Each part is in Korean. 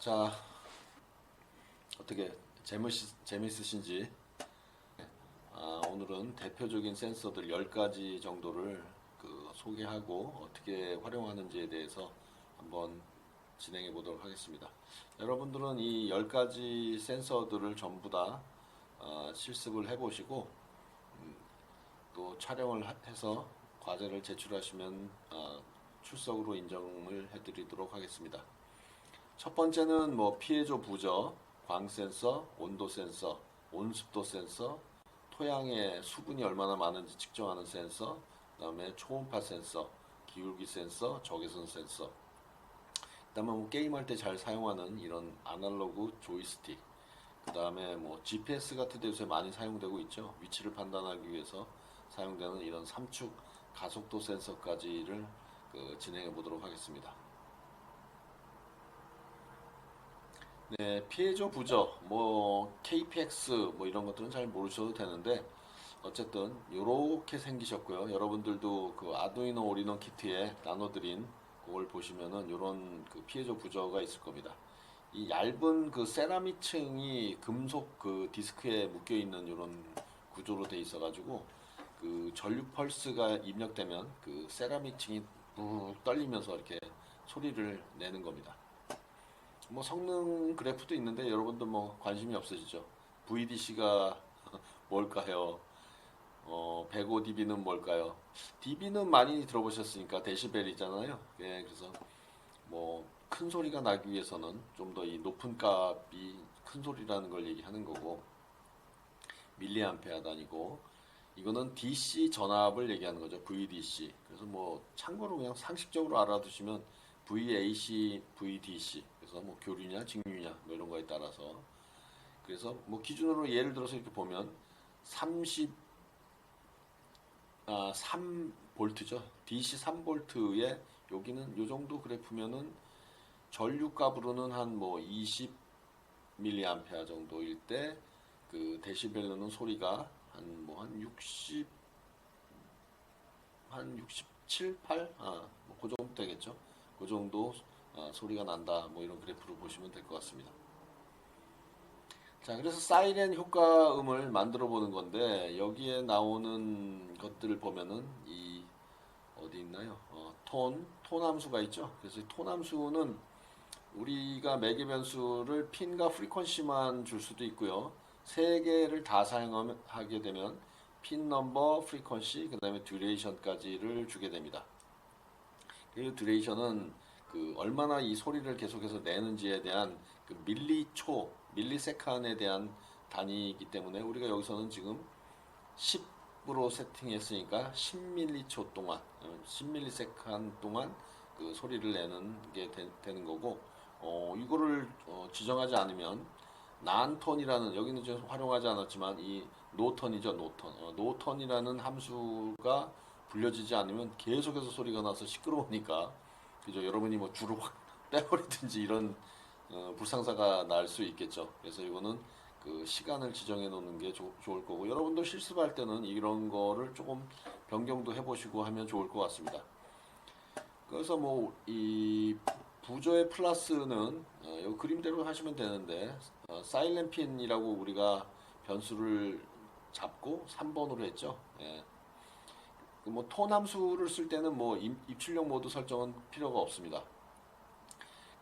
자, 어떻게 재밌으신지? 오늘은 대표적인 센서들 10가지 정도를 소개하고 어떻게 활용하는지에 대해서 한번 진행해 보도록 하겠습니다. 여러분들은 이 10가지 센서들을 전부 다 실습을 해보시고 또 촬영을 해서 과제를 제출하시면 출석으로 인정을 해드리도록 하겠습니다. 첫 번째는 뭐 피해조 부저, 광 센서, 온도 센서, 온습도 센서, 토양의 수분이 얼마나 많은지 측정하는 센서, 그다음에 초음파 센서, 기울기 센서, 적외선 센서. 그다음에 뭐 게임할 때 잘 사용하는 이런 아날로그 조이스틱. 그다음에 뭐 GPS 같은 데 요새 많이 사용되고 있죠. 위치를 판단하기 위해서 사용되는 이런 삼축 가속도 센서까지를 진행해 보도록 하겠습니다. 네, 피해조 부저, 뭐 KPX 뭐 이런 것들은 잘 모르셔도 되는데 어쨌든 이렇게 생기셨고요. 여러분들도 그 아두이노 오리노 키트에 나눠드린 그걸 보시면은 이런 그 피해조 부저가 있을 겁니다. 이 얇은 그 세라믹층이 금속 그 디스크에 묶여 있는 이런 구조로 돼 있어가지고 그 전류 펄스가 입력되면 그 세라믹층이 뚝 떨리면서 이렇게 소리를 내는 겁니다. 뭐 성능 그래프도 있는데 여러분도 뭐 관심이 없으시죠? VDC가 뭘까요? 105dB는 뭘까요? dB는 많이 들어보셨으니까 데시벨이잖아요. 예, 그래서 뭐 큰 소리가 나기 위해서는 좀 더 이 높은 값이 큰 소리라는 걸 얘기하는 거고 밀리암페어 단위고 이거는 DC 전압을 얘기하는 거죠. VDC. 그래서 뭐 참고로 그냥 상식적으로 알아두시면 VAC, VDC. 그래서 뭐 교류냐, 직류냐 뭐 이런 거에 따라서 그래서 뭐 기준으로 예를 들어서 이렇게 보면 3볼트죠. DC 3볼트에 여기는 요 정도 그래프면은 전류값으로는 한 뭐 20 밀리암페어 정도일 때 그 데시벨로는 소리가 한 뭐 한 60, 한 67, 8, 뭐그 정도 되겠죠. 그 정도 소리가 난다. 뭐 이런 그래프로 보시면 될 것 같습니다. 자, 그래서 사이렌 효과음을 만들어 보는 건데 여기에 나오는 것들을 보면은 이 어디 있나요? 톤 함수가 있죠. 그래서 톤 함수는 우리가 매개 변수를 핀과 프리퀀시만 줄 수도 있고요. 세 개를 다 사용하게 되면 핀 넘버, 프리퀀시, 그다음에 듀레이션까지를 주게 됩니다. 그 듀레이션은 그 얼마나 이 소리를 계속해서 내는지에 대한 그 밀리초, 밀리세칸에 대한 단위이기 때문에 우리가 여기서는 지금 10으로 세팅했으니까 10밀리초 동안, 10밀리세칸 동안 그 소리를 내는 게 되는 거고, 이거를 지정하지 않으면 난톤이라는 여기는 좀 활용하지 않았지만 이 노턴이죠, 노턴. 노턴이라는 함수가 불려지지 않으면 계속해서 소리가 나서 시끄러우니까 그죠? 여러분이 뭐 줄을 확 빼버리든지 이런 불상사가 날 수 있겠죠. 그래서 이거는 그 시간을 지정해 놓는 게 좋을 거고 여러분도 실습할 때는 이런 거를 조금 변경도 해보시고 하면 좋을 것 같습니다. 그래서 뭐 이 부조의 플러스는 이 그림대로 하시면 되는데 사일렌 핀이라고 우리가 변수를 잡고 3번으로 했죠. 예. 뭐톤 함수를 쓸 때는 뭐 입출력 모드 설정은 필요가 없습니다.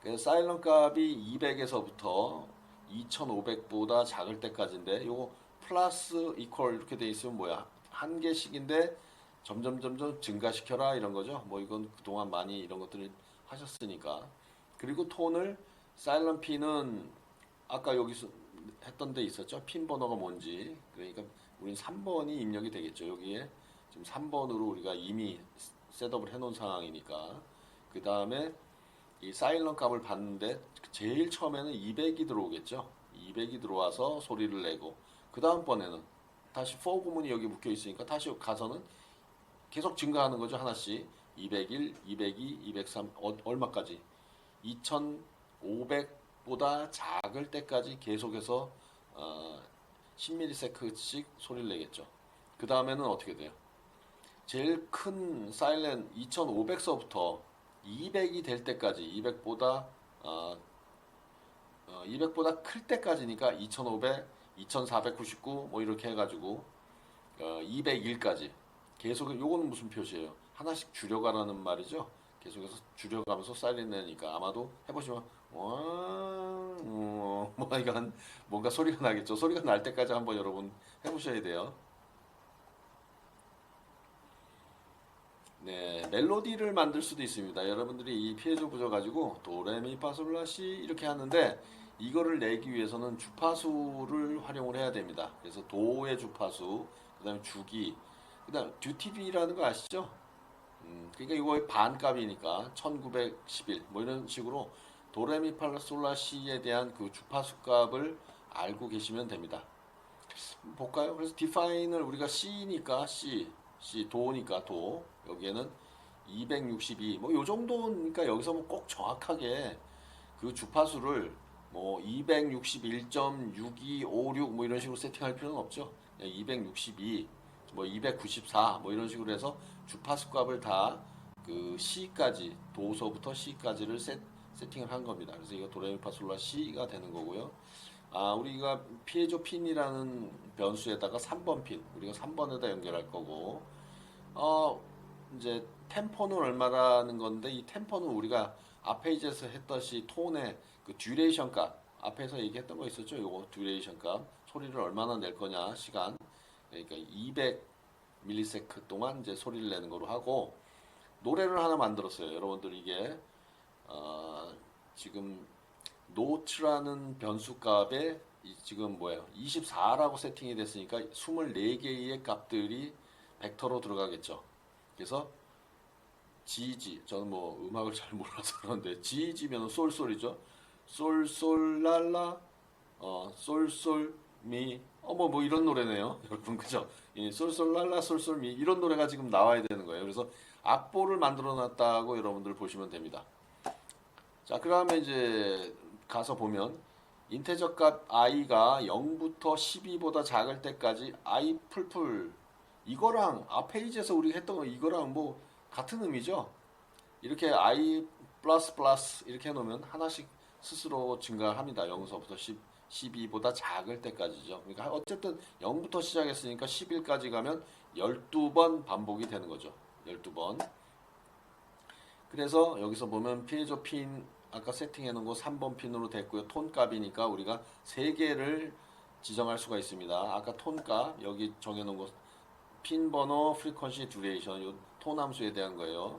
그래서 사일런 값이 200에서부터 2500보다 작을 때까지인데 요거 플러스 이퀄 이렇게 돼 있으면 뭐야? 한 개씩인데 점점 증가시켜라 이런 거죠. 뭐 이건 그동안 많이 이런 것들을 하셨으니까. 그리고 톤을 사일런 핀은 아까 여기서 했던 데 있었죠. 핀 번호가 뭔지. 그러니까 우린 3번이 입력이 되겠죠. 여기에 지금 3번으로 우리가 이미 셋업을 해놓은 상황이니까. 그 다음에 이 사일런 값을 봤는데 제일 처음에는 200이 들어오겠죠. 200이 들어와서 소리를 내고 그 다음번에는 다시 for 구문이 여기 묶여 있으니까 다시 가서는 계속 증가하는 거죠. 하나씩 201, 202, 203 얼마까지 2500보다 작을 때까지 계속해서 10ms씩 소리를 내겠죠. 그 다음에는 어떻게 돼요? 제일 큰 사일렌 2500서부터 200이 될 때까지 200보다 200보다 클 때까지니까 2500, 2499 뭐 이렇게 해가지고 201까지 계속. 요거는 무슨 표시예요? 하나씩 줄여가라는 말이죠. 계속해서 줄여가면서 사이렌 내니까 아마도 해보시면 뭐 이건 뭔가 소리가 나겠죠. 소리가 날 때까지 한번 여러분 해보셔야 돼요. 네, 멜로디를 만들 수도 있습니다. 여러분들이 이 피에조 부저 가지고 도레미파솔라시 이렇게 하는데 이거를 내기 위해서는 주파수를 활용을 해야 됩니다. 그래서 도의 주파수, 그다음에 주기, 그다음 듀티비라는 거 아시죠? 그러니까 이거의 반값이니까 1911 뭐 이런 식으로 도레미파솔라시에 대한 그 주파수 값을 알고 계시면 됩니다. 볼까요? 그래서 디파인을 우리가 C니까 C 도니까 도, 여기에는 262 뭐 요 정도니까 여기서 뭐 꼭 정확하게 그 주파수를 뭐 261.6256 뭐 이런 식으로 세팅할 필요는 없죠. 262 뭐 294 뭐 이런 식으로 해서 주파수 값을 다 그 C까지, 도서부터 C까지를 세팅을 한 겁니다. 그래서 이거 도레미파솔라 C가 되는 거고요. 우리가 피에조 핀이라는 변수에다가 3번 핀, 우리가 3번에다 연결할 거고, 이제 템포는 얼마라는 건데, 이 템포는 우리가 앞에 이제서 했듯이 톤의 그 듀레이션 값, 앞에서 얘기했던 거 있었죠? 요거 듀레이션 값, 소리를 얼마나 낼 거냐, 시간. 그러니까 200 밀리세컨드 동안 이제 소리를 내는 거로 하고, 노래를 하나 만들었어요. 여러분들 이게, 지금 노트라는 변수값에 지금 뭐예요? 24라고 세팅이 됐으니까 24개의 값들이 벡터로 들어가겠죠. 그래서 GG, 저는 뭐 음악을 잘 몰라서 그런데 GG면 솔솔이죠. 솔솔랄라, 솔솔 미, 뭐 이런 노래네요. 여러분 그죠? 이 솔솔랄라 솔솔미 이런 노래가 지금 나와야 되는 거예요. 그래서 악보를 만들어 놨다고 여러분들 보시면 됩니다. 자, 그 다음에 이제 가서 보면 인테저 값 i가 0부터 12보다 작을 때까지 i 풀풀, 이거랑 앞 페이지에서 우리가 했던 거 이거랑 뭐 같은 의미죠. 이렇게 i 플러스 플러스 이렇게 해놓으면 하나씩 스스로 증가합니다. 0서부터 12보다 작을 때까지죠. 그러니까 어쨌든 0부터 시작했으니까 11까지 가면 12번 반복이 되는 거죠. 12번. 그래서 여기서 보면 피에조 핀 아까 세팅해 놓은 거 3번 핀으로 됐고요. 톤 값이니까 우리가 3개를 지정할 수가 있습니다. 아까 톤 값 여기 정해 놓은 거 핀 번호, 프리퀀시, 듀레이션 요 톤 함수에 대한 거예요.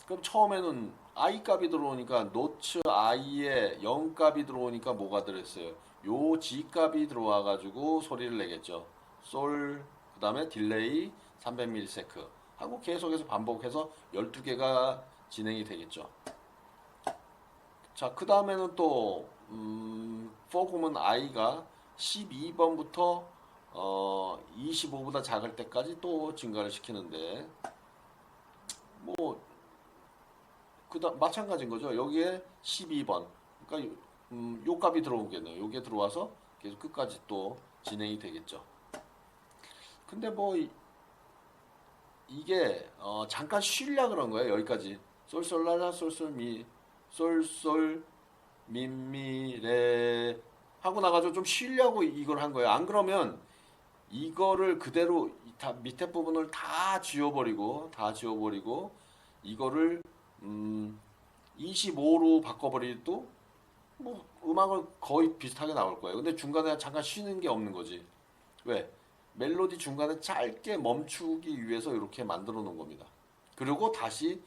그럼 처음에는 i 값이 들어오니까 노츠 i에 0 값이 들어오니까 뭐가 들었어요? 요 g 값이 들어와 가지고 소리를 내겠죠. 솔 그다음에 딜레이 300ms 하고 계속해서 반복해서 12개가 진행이 되겠죠. 자, 그 다음에는 또 포그는 i가 12번부터 25보다 작을 때까지 또 증가를 시키는데 뭐 그다음 마찬가지인 거죠. 여기에 12번. 그러니까 요 값이 들어오겠네요. 요게 들어와서 계속 끝까지 또 진행이 되겠죠. 근데 뭐 이게 잠깐 쉬려 그런 거예요. 여기까지 솔솔라라 솔솔미 솔솔 민미레 하고 나가지고 좀 쉬려고 이걸 한 거예요. 안 그러면 이거를 그대로 다 밑에 부분을 다 지워버리고 이거를 25로 바꿔버리도 뭐 음악은 거의 비슷하게 나올 거예요. 근데 중간에 잠깐 쉬는 게 없는 거지. 왜? 멜로디 중간에 짧게 멈추기 위해서 이렇게 만들어 놓은 겁니다. 그리고 다시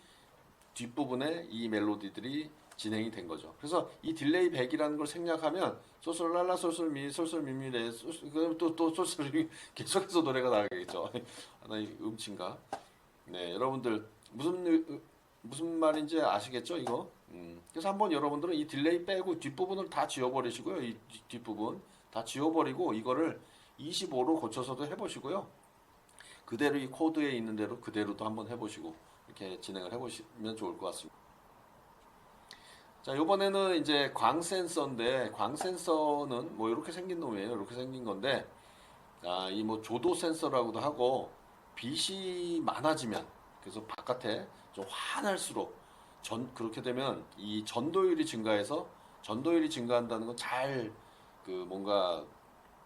뒷부분에 이 멜로디들이 진행이 된 거죠. 그래서 이 딜레이 100이라는 걸 생략하면 소솔랄라 소솔미 소솔미미레 또 소솔이 계속해서 노래가 나가겠죠. 하나의 음치인가? 네, 여러분들 무슨 말인지 아시겠죠, 이거? 그래서 한번 여러분들은 이 딜레이 빼고 뒷부분을 다 지워버리시고요. 이 뒷부분 다 지워버리고 이거를 25로 고쳐서도 해보시고요. 그대로 이 코드에 있는 대로 그대로도 한번 해보시고 이렇게 진행을 해보시면 좋을 것 같습니다. 자, 이번에는 이제 광 센서인데 광 센서는 뭐 이렇게 생긴 놈이에요. 이렇게 생긴 건데 이 뭐 조도 센서라고도 하고 빛이 많아지면 그래서 바깥에 좀 환할수록 그렇게 되면 이 전도율이 증가해서 전도율이 증가한다는 건 잘 그 뭔가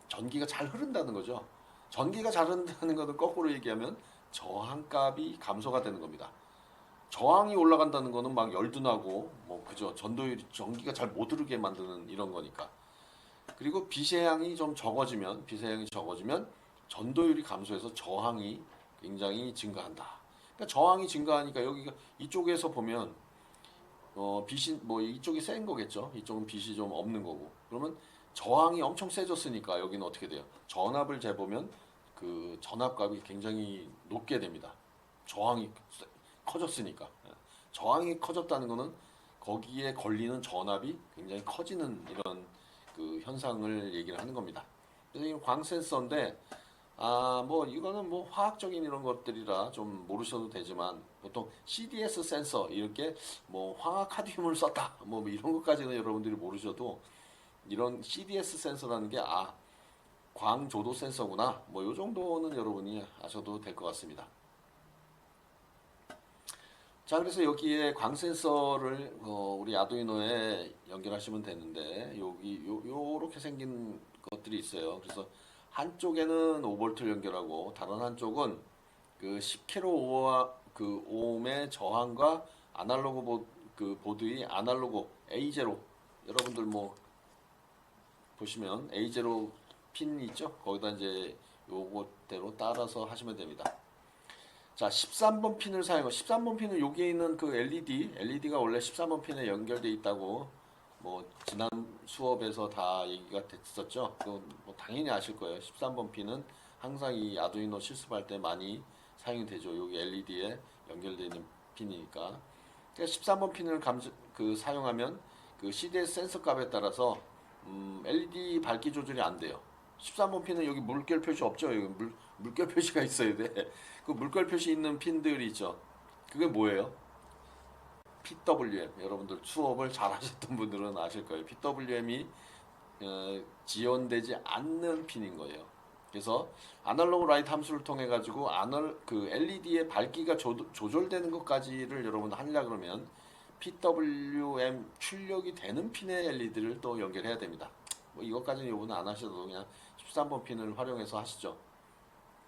전기가 잘 흐른다는 거죠. 전기가 잘 흐른다는 것은 거꾸로 얘기하면 저항값이 감소가 되는 겁니다. 저항이 올라간다는 거는 막 열도 나고 뭐 그죠. 전도율이 전기가 잘 못 흐르게 만드는 이런 거니까. 그리고 비세양이 좀 적어지면 비세양이 적어지면 전도율이 감소해서 저항이 굉장히 증가한다. 그러니까 저항이 증가하니까 여기가 이쪽에서 보면 빛이 뭐 이쪽이 센 거겠죠. 이쪽은 빛이 좀 없는 거고. 그러면 저항이 엄청 세졌으니까 여기는 어떻게 돼요? 전압을 재보면 그 전압값이 굉장히 높게 됩니다. 저항이 커졌으니까. 저항이 커졌다는 거는 거기에 걸리는 전압이 굉장히 커지는 이런 그 현상을 얘기를 하는 겁니다. 그래서 이 광 센서인데 뭐 이거는 뭐 화학적인 이런 것들이라 좀 모르셔도 되지만 보통 CDS 센서 이렇게 뭐 황화카드뮴을 썼다 뭐 이런 것까지는 여러분들이 모르셔도 이런 CDS 센서라는 게 광조도 센서구나 뭐 요 정도는 여러분이 아셔도 될 것 같습니다. 자, 그래서 여기에 광 센서를 우리 아두이노에 연결하시면 되는데 여기 요렇게 생긴 것들이 있어요. 그래서 한쪽에는 5V 연결하고 다른 한쪽은 그 10kΩ 그 ohm의 저항과 아날로그 그 보드의 아날로그 A0 여러분들 뭐 보시면 A0 핀 있죠? 거기다 이제 요것대로 따라서 하시면 됩니다. 자, 13번 핀을 13번 핀은 여기에 있는 그 LED가 원래 13번 핀에 연결돼 있다고 뭐 지난 수업에서 다 얘기가 됐었죠. 그뭐 당연히 아실 거예요. 13번 핀은 항상 이 아두이노 실습할 때 많이 사용이 되죠. 여기 LED에 연결되어 있는 핀이니까. 그러니까 13번 핀을 사용하면 그 CDS 센서 값에 따라서 LED 밝기 조절이 안 돼요. 13번 핀은 여기 물결 표시 없죠. 여기 물결 표시가 있어야 돼. 그 물결 표시 있는 핀들이 있죠. 그게 뭐예요? PWM. 여러분들 수업을 잘 하셨던 분들은 아실 거예요. PWM이 지원되지 않는 핀인 거예요. 그래서 아날로그 라이트 함수를 통해 가지고 그 LED의 밝기가 조절되는 것까지를 여러분 하려 그러면 PWM 출력이 되는 핀의 LED를 또 연결해야 됩니다. 뭐 이것까지는 여러분은 안 하셔도 그냥 13번 핀을 활용해서 하시죠.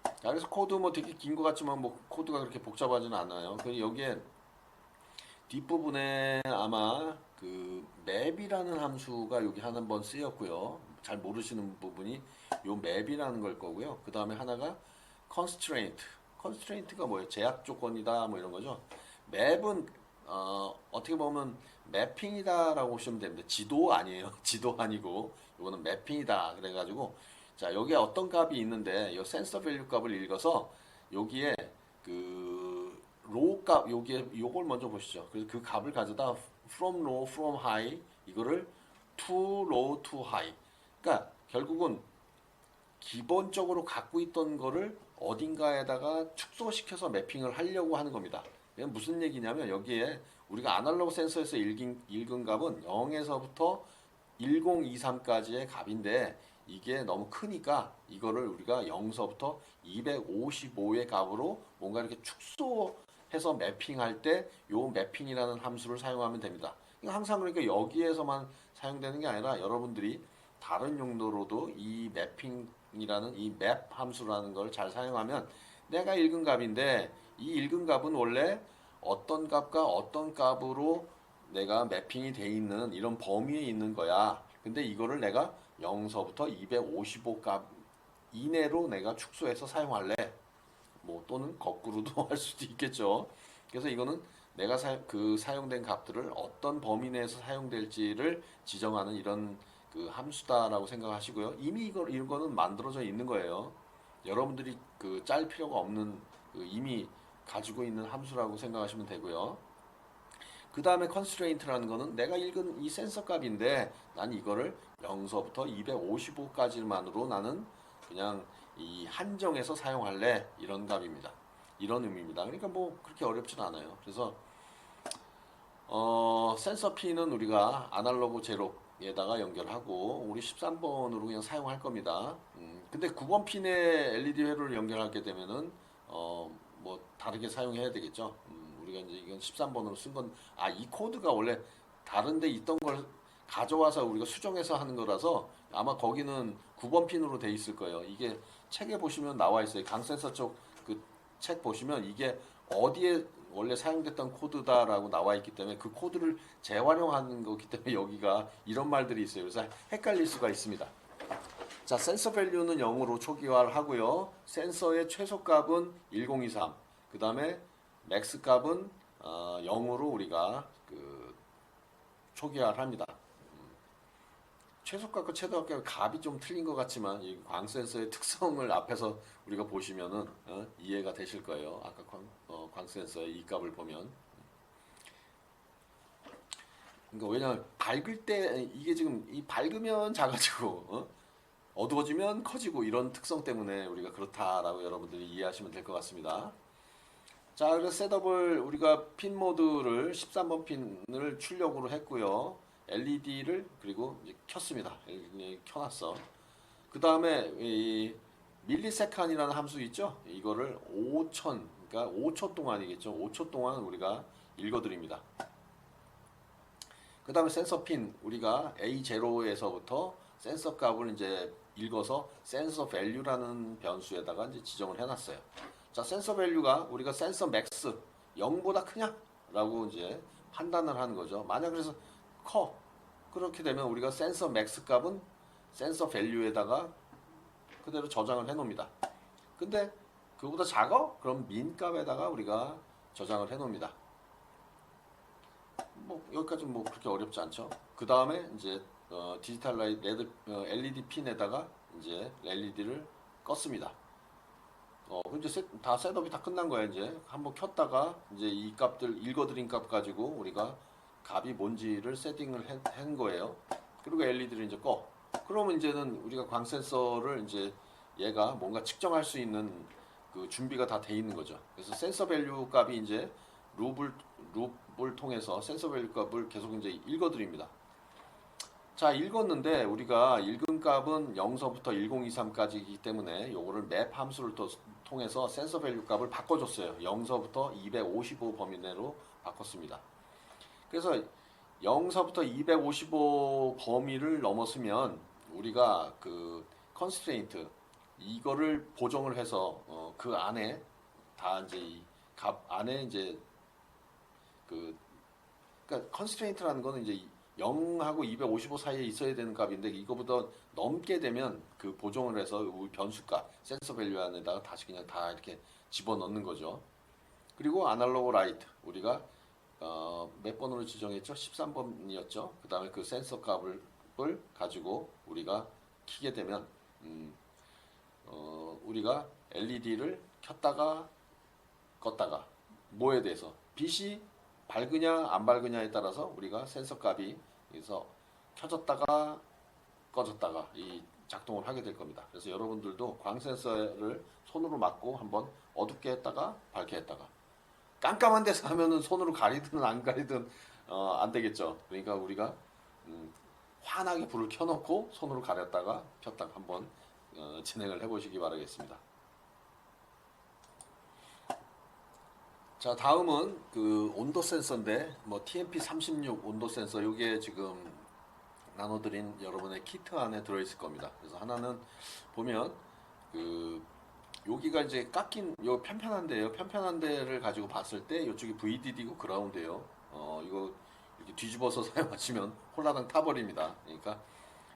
자, 그래서 코드 뭐 되게 긴 것 같지만 뭐 코드가 그렇게 복잡하지는 않아요. 그 여기에 뒷부분에 아마 그 맵이라는 함수가 여기 한번 쓰였고요. 잘 모르시는 부분이 요 맵이라는 걸 거고요. 그 다음에 하나가 constraint. constraint가 뭐예요? 제약 조건이다 뭐 이런 거죠. 맵은 어떻게 보면 매핑이다라고 보시면 됩니다. 지도 아니에요. 지도 아니고 이거는 매핑이다. 그래가지고 자 여기에 어떤 값이 있는데 이 센서 밸류 값을 읽어서 여기에 그 로우 값 여기에 요걸 먼저 보시죠. 그래서 그 값을 가져다 from low, from high 이거를 to low, to high. 그러니까 결국은 기본적으로 갖고 있던 거를 어딘가에다가 축소시켜서 매핑을 하려고 하는 겁니다. 이건 무슨 얘기냐면 여기에 우리가 아날로그 센서에서 읽은 값은 0에서부터 1023까지의 값인데 이게 너무 크니까 이거를 우리가 0서부터 255의 값으로 뭔가 이렇게 축소해서 매핑할 때 요 매핑이라는 함수를 사용하면 됩니다. 항상 그러니까 여기에서만 사용되는 게 아니라 여러분들이 다른 용도로도 이 매핑이라는 이 맵 함수라는 걸 잘 사용하면 내가 읽은 값인데 이 읽은 값은 원래 어떤 값과 어떤 값으로 내가 매핑이 돼 있는 이런 범위에 있는 거야. 근데 이거를 내가 0서부터 255 값 이내로 내가 축소해서 사용할래. 뭐 또는 거꾸로도 할 수도 있겠죠. 그래서 이거는 내가 사용된 값들을 어떤 범위 내에서 사용될지를 지정하는 이런 그 함수다라고 생각하시고요. 이미 이거는 만들어져 있는 거예요. 여러분들이 그 짤 필요가 없는 그 이미 가지고 있는 함수라고 생각하시면 되고요. 그 다음에 constraint라는 거는 내가 읽은 이 센서 값인데 난 이거를 0서부터 255까지만으로 나는 그냥 이 한정해서 사용할래 이런 값입니다. 이런 의미입니다. 그러니까 뭐 그렇게 어렵진 않아요. 그래서 센서 핀은 우리가 아날로그 제로에다가 연결하고 우리 13번으로 그냥 사용할 겁니다. 근데 9번 핀에 LED 회로를 연결하게 되면은 뭐 다르게 사용해야 되겠죠. 우리가 이제 이건 13번으로 쓴 건 이 코드가 원래 다른데 있던 걸 가져와서 우리가 수정해서 하는 거라서 아마 거기는 9번 핀으로 돼 있을 거예요. 이게 책에 보시면 나와 있어요. 강센서 쪽 그 책 보시면 이게 어디에 원래 사용됐던 코드다라고 나와 있기 때문에 그 코드를 재활용하는 거기 때문에 여기가 이런 말들이 있어요. 그래서 헷갈릴 수가 있습니다. 자, 센서 밸류는 0으로 초기화를 하고요. 센서의 최소값은 1023. 그 다음에 맥스 값은 0으로 우리가 초기화를 합니다. 최소값과 최대값 값이 좀 틀린 것 같지만 이 광센서의 특성을 앞에서 우리가 보시면은 이해가 되실 거예요. 아까 광센서의 이 값을 보면. 그러니까 왜냐면 밝을 때 이게 지금 이 밝으면 작아지고 어두워지면 커지고 이런 특성 때문에 우리가 그렇다라고 여러분들이 이해하시면 될 것 같습니다. 자, 그래서 셋업을 우리가 핀 모드를 13번 핀을 출력으로 했고요. LED를 그리고 이제 켰습니다. LED 켜놨어. 그 다음에 이 밀리세칸이라는 함수 있죠? 이거를 5천, 그러니까 5초 동안이겠죠. 5초 동안 우리가 읽어드립니다. 그 다음에 센서 핀 우리가 A0에서부터 센서 값을 이제 읽어서 센서 밸류라는 변수에다가 이제 지정을 해놨어요. 자, 센서 밸류가 우리가 센서 맥스 0보다 크냐? 라고 이제 판단을 하는 거죠. 만약 그래서 커. 그렇게 되면 우리가 센서 맥스 값은 센서 밸류에다가 그대로 저장을 해 놓습니다. 근데 그보다 작아? 그럼 민 값에다가 우리가 저장을 해 놓습니다. 뭐 여기까지 뭐 그렇게 어렵지 않죠. 그 다음에 이제 디지털 라이트 레드 LED 핀에다가 이제 LED를 껐습니다. 이제 다 셋업이 다 끝난 거야. 이제 한번 켰다가 이제 이 값들 읽어드린 값 가지고 우리가 값이 뭔지를 세팅을 한 거예요. 그리고 LED를 이제 꺼. 그러면 이제는 우리가 광 센서를 이제 얘가 뭔가 측정할 수 있는 그 준비가 다 돼 있는 거죠. 그래서 센서 밸류 값이 이제 룹을 통해서 센서 밸류 값을 계속 이제 읽어드립니다. 자, 읽었는데 우리가 읽은 값은 0서부터 1023까지이기 때문에 요거를 맵 함수를 통해서 센서 밸류 값을 바꿔줬어요. 0서부터 255 범위 내로 바꿨습니다. 그래서 0서부터 255 범위를 넘었으면 우리가 그 컨스트레인트 이거를 보정을 해서 그 안에 다 이제 이 값 안에 이제 그러니까 컨스트레인트라는 거는 이제 0하고 255 사이에 있어야 되는 값인데 이거보다 넘게 되면 그 보정을 해서 우리 변수값 센서 밸류 안에다가 다시 그냥 다 이렇게 집어넣는 거죠. 그리고 아날로그 라이트 우리가 몇 번으로 지정했죠? 13번이었죠. 그 다음에 그 센서 값을 가지고 우리가 키게 되면 우리가 LED를 켰다가 껐다가 뭐에 대해서 빛이 밝으냐 안 밝으냐에 따라서 우리가 센서 값이 그래서 켜졌다가 꺼졌다가 이 작동을 하게 될 겁니다. 그래서 여러분들도 광 센서를 손으로 맞고 한번 어둡게 했다가 밝게 했다가 깜깜한 데서 하면은 손으로 가리든 안 가리든 안 되겠죠. 그러니까 우리가 환하게 불을 켜놓고 손으로 가렸다가 켰다가 한번 진행을 해보시기 바라겠습니다. 자, 다음은 그 온도 센서인데 뭐 TMP36 온도 센서 이게 지금 나눠드린 여러분의 키트 안에 들어있을 겁니다. 그래서 하나는 보면 그 여기가 이제 깎인 요 편편한데요. 편편한 데를 가지고 봤을 때 이쪽이 VDD고 그라운드예요. 이거 이렇게 뒤집어서 사용하시면 홀라당 타버립니다. 그러니까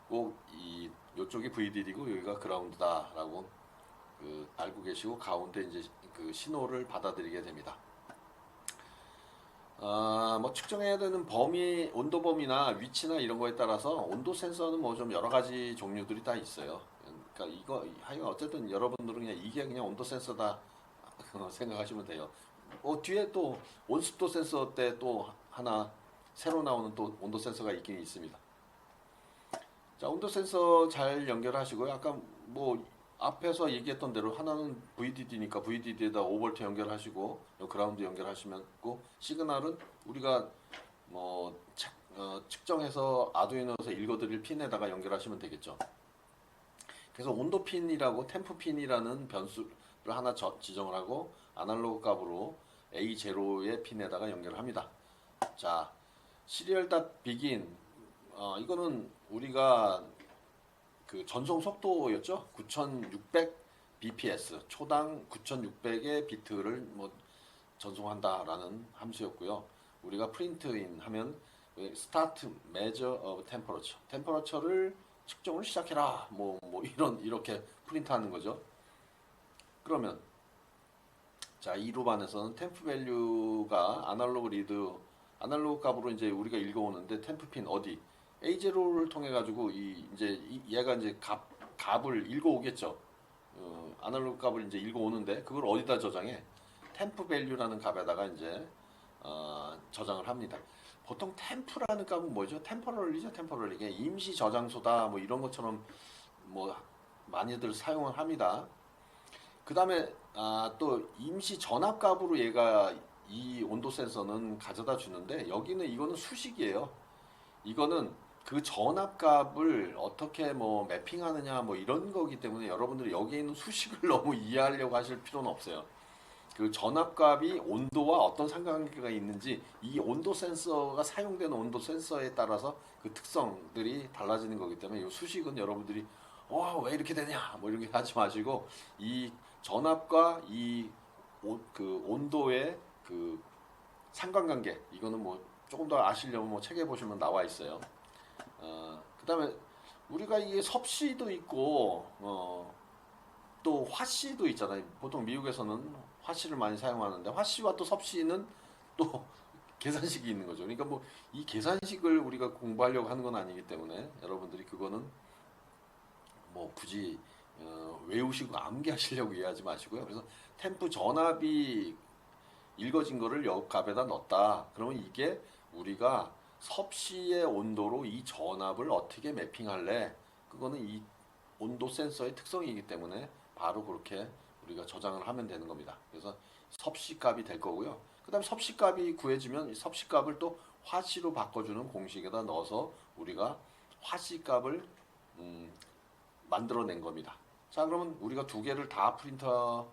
꼭 이 요쪽이 VDD고 여기가 그라운드다라고 알고 계시고 가운데 이제 그 신호를 받아들이게 됩니다. 뭐 측정해야 되는 범위, 온도 범위나 위치나 이런 거에 따라서 온도 센서는 뭐 좀 여러 가지 종류들이 다 있어요. 그러니까 이거 하여간 어쨌든 여러분들은 그냥 이게 그냥 온도 센서다 생각하시면 돼요. 뒤에 또 온습도 센서 때 또 하나 새로 나오는 또 온도 센서가 있긴 있습니다. 자, 온도 센서 잘 연결하시고요. 아까 뭐 앞에서 얘기했던 대로 하나는 VDD니까 VDD에다 5V 연결하시고 그라운드 연결하시고 시그널은 우리가 뭐 측정해서 아두이노에서 읽어드릴 핀에다가 연결하시면 되겠죠. 그래서 온도 핀이라고 템프 핀이라는 변수를 하나 지정을 하고 아날로그 값으로 A0의 핀에다가 연결합니다. 자, 시리얼.begin 이거는 우리가 그 전송 속도였죠. 9600 bps 초당 9600의 비트를 뭐 전송한다라는 함수였고요. 우리가 프린트인 하면 스타트 메저 오브 템퍼러처를 측정을 시작해라. 뭐 이렇게 프린트하는 거죠. 그러면 자, 이 루반에서는 템프 밸류가 아날로그 값으로 이제 우리가 읽어오는데 템프 핀 어디 A0를 통해 가지고 얘가 이제 값을 읽어오겠죠. 아날로그 값을 이제 읽어오는데 그걸 어디다 저장해? 템프 밸류라는 값에다가 이제 저장을 합니다. 보통 템프라는 값은 뭐죠? 템퍼럴리. 이게 임시 저장소다 뭐 이런 것처럼 뭐 많이들 사용을 합니다. 그 다음에 또 임시 전압값으로 얘가 이 온도 센서는 가져다 주는데 이거는 수식이에요. 이거는 그 전압값을 어떻게 뭐 매핑하느냐 뭐 이런 거기 때문에 여러분들이 여기에 있는 수식을 너무 이해하려고 하실 필요는 없어요. 그 전압값이 온도와 어떤 상관관계가 있는지 이 온도 센서가 사용되는 온도 센서에 따라서 그 특성들이 달라지는 거기 때문에 이 수식은 여러분들이 왜 이렇게 되냐 뭐 이런 게 하지 마시고 이 전압과 그 온도의 그 상관관계 이거는 뭐 조금 더 아시려면 뭐 책에 보시면 나와 있어요. 그다음에 우리가 이게 섭씨도 있고 또 화씨도 있잖아요. 보통 미국에서는 화씨를 많이 사용하는데 화씨와 또 섭씨는 또 계산식이 있는 거죠. 그러니까 뭐 이 계산식을 우리가 공부하려고 하는 건 아니기 때문에 여러분들이 그거는 뭐 굳이 외우시고 암기하시려고 이해하지 마시고요. 그래서 템프 전압이 읽어진 거를 여 값에다 넣었다. 그러면 이게 우리가 섭씨의 온도로 이 전압을 어떻게 매핑할래? 그거는 이 온도 센서의 특성이기 때문에 바로 그렇게 우리가 저장을 하면 되는 겁니다. 그래서 섭씨 값이 될 거고요. 그 다음에 섭씨 값이 구해지면 섭씨 값을 또 화씨로 바꿔주는 공식에다 넣어서 우리가 화씨 값을 만들어낸 겁니다. 자, 그러면 우리가 두 개를 다 프린터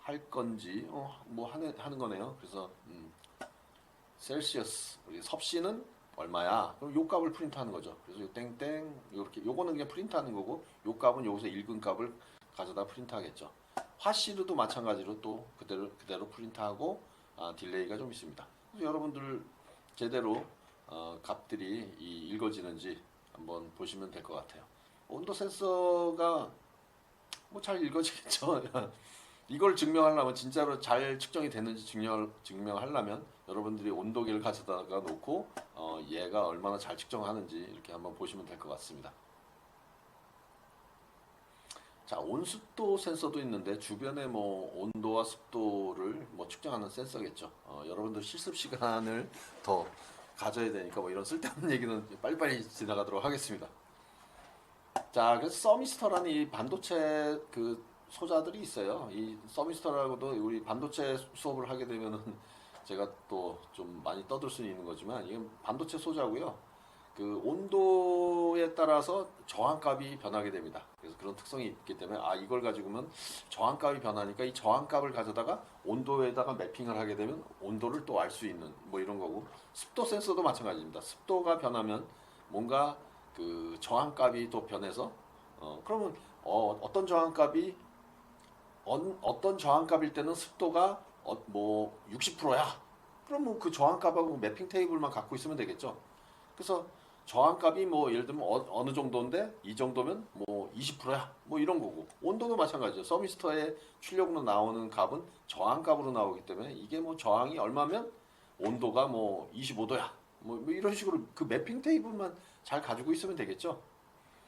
할 건지 뭐 하는 거네요. 그래서 셀시어스 우리 섭씨는 얼마야? 그럼 요 값을 프린트하는 거죠. 그래서 요 땡땡 이렇게 요거는 그냥 프린트하는 거고 요 값은 여기서 읽은 값을 가져다 프린트하겠죠. 화씨로도 마찬가지로 또 그대로 프린트하고 딜레이가 좀 있습니다. 그래서 여러분들 제대로 값들이 읽어지는지 한번 보시면 될 것 같아요. 온도 센서가 뭐 잘 읽어지겠죠. 이걸 증명하려면 진짜로 잘 측정이 됐는지 증명하려면 여러분들이 온도계를 가져다가 놓고 얘가 얼마나 잘 측정하는지 이렇게 한번 보시면 될 것 같습니다. 자, 온습도 센서도 있는데 주변의 뭐 온도와 습도를 뭐 측정하는 센서겠죠. 여러분들 실습 시간을 더 가져야 되니까 뭐 이런 쓸데없는 얘기는 빨리빨리 지나가도록 하겠습니다. 자, 그래서 서미스터라는 이 반도체 그 소자들이 있어요. 이 서미스터라고도 우리 반도체 수업을 하게 되면은 제가 또 좀 많이 떠들 수 있는 거지만 이건 반도체 소자고요. 그 온도에 따라서 저항값이 변하게 됩니다. 그래서 그런 특성이 있기 때문에 이걸 가지고면 저항값이 변하니까 이 저항값을 가져다가 온도에다가 매핑을 하게 되면 온도를 또 알 수 있는 뭐 이런 거고 습도 센서도 마찬가지입니다. 습도가 변하면 뭔가 그 저항값이 또 변해서 그러면 어떤 저항값이 어떤 저항값일 때는 습도가 뭐 60%야. 그럼 뭐 그 저항값하고 매핑 테이블만 갖고 있으면 되겠죠. 그래서 저항값이 뭐 예를 들면 어느 정도인데 이 정도면 뭐 20%야. 뭐 이런 거고. 온도도 마찬가지죠. 서미스터의 출력으로 나오는 값은 저항값으로 나오기 때문에 이게 뭐 저항이 얼마면 온도가 뭐 25도야. 뭐 이런 식으로 그 매핑 테이블만 잘 가지고 있으면 되겠죠.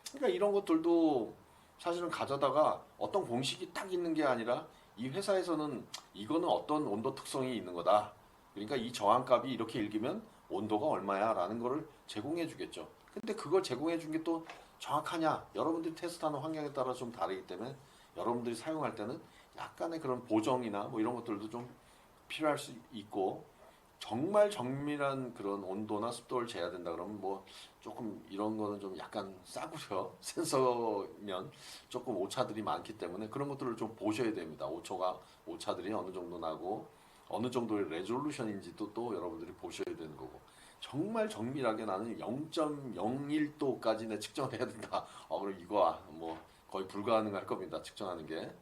그러니까 이런 것들도 사실은 가져다가 어떤 공식이 딱 있는 게 아니라 이 회사에서는 이거는 어떤 온도 특성이 있는 거다. 그러니까 이 저항값이 이렇게 읽으면 온도가 얼마야 라는 거를 제공해 주겠죠. 근데 그걸 제공해 준 게 또 정확하냐? 여러분들이 테스트하는 환경에 따라 좀 다르기 때문에 여러분들이 사용할 때는 약간의 그런 보정이나 뭐 이런 것들도 좀 필요할 수 있고 정말 정밀한 그런 온도나 습도를 재야 된다 그러면 뭐 조금 이런 거는 좀 약간 싸구려 센서면 조금 오차들이 많기 때문에 그런 것들을 좀 보셔야 됩니다. 오차들이 어느 정도 나고 어느 정도의 레졸루션인지도 또 여러분들이 보셔야 되는 거고 정말 정밀하게 나는 0.01도까지 내 측정을 해야 된다. 그럼 이거 뭐 거의 불가능할 겁니다. 측정하는 게.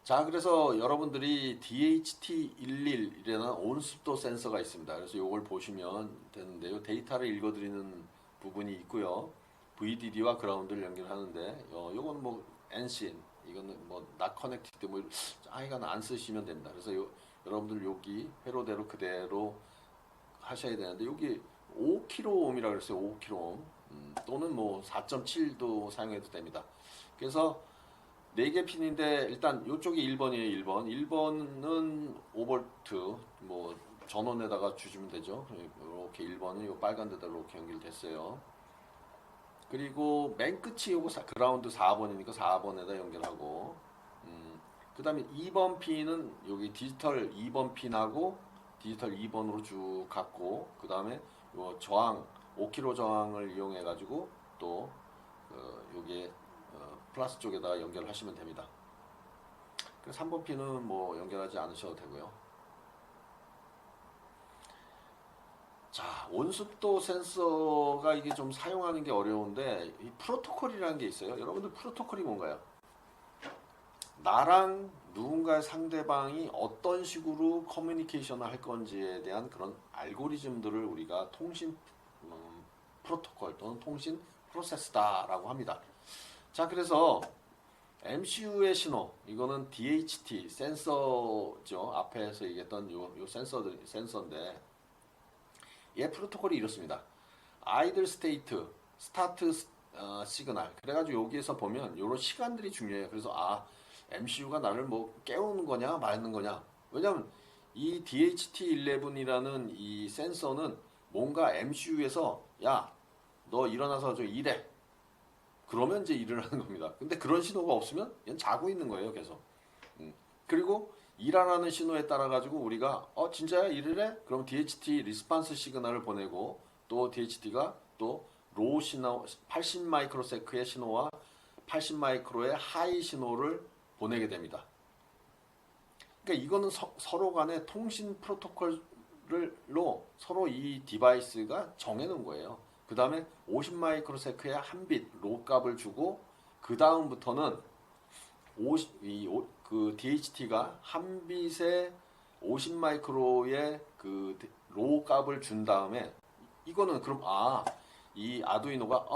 자, 그래서 여러분들이 DHT11이라는 온습도 센서가 있습니다. 그래서 이걸 보시면 되는데요. 데이터를 읽어드리는 부분이 있고요. VDD와 그라운드를 연결하는데, 요거는 뭐 NCN, 이거는 뭐 not connected, 뭐 아이가 안 쓰시면 됩니다. 그래서 여러분들 여기 회로대로 그대로 하셔야 되는데, 여기 5kΩ이라고 그랬어요. 5kΩ. 또는 뭐 4.7도 사용해도 됩니다. 그래서 4개 핀인데 일단 이쪽이 1번이에요. 1번. 1번은 5V 뭐 전원에다가 주시면 되죠. 이렇게 1번은 이 빨간 데다 이렇게 연결됐어요. 그리고 맨 끝이 요거 그라운드 4번이니까 4번에다 연결하고 그 다음에 2번 핀은 여기 디지털 2번 핀하고 디지털 2번으로 쭉 갔고 그 다음에 요 저항 5kg 저항을 이용해 가지고 또 여기에 플러스 쪽에다 연결하시면 됩니다. 그래서 3번 핀은 뭐 연결하지 않으셔도 되고요. 자, 온습도 센서가 이게 좀 사용하는 게 어려운데 이 프로토콜이라는 게 있어요. 여러분들 프로토콜이 뭔가요? 나랑 누군가의 상대방이 어떤 식으로 커뮤니케이션을 할 건지에 대한 그런 알고리즘들을 우리가 통신 프로토콜 또는 통신 프로세스다라고 합니다. 자, 그래서 MCU의 신호, 이거는 DHT 센서죠. 앞에서 얘기했던 요 센서인데 얘 프로토콜이 이렇습니다. 아이들 스테이트, 스타트 시그널. 그래가지고 여기에서 보면 요런 시간들이 중요해요. 그래서 MCU가 나를 뭐 깨우는 거냐 말는 거냐. 왜냐면 이 DHT11이라는 이 센서는 뭔가 MCU에서 야, 너 일어나서 좀 일해. 그러면 이제 일을 하는 겁니다. 근데 그런 신호가 없으면 얘는 자고 있는 거예요, 계속. 그리고 일하라는 신호에 따라 가지고 우리가 진짜야 일을 해? 그럼 DHT 리스판스 시그널을 보내고 또 DHT가 또 로우 신호 80 마이크로세크의 신호와 80 마이크로의 하이 신호를 보내게 됩니다. 그러니까 이거는 서로 간의 통신 프로토콜로 서로 이 디바이스가 정해놓은 거예요. 그 다음에 50 마이크로세크의 한 빗 로우 값을 주고 그 다음부터는 그 DHT가 한 빗에 50 마이크로의 그 로우 값을 준 다음에 이거는 그럼 이 아두이노가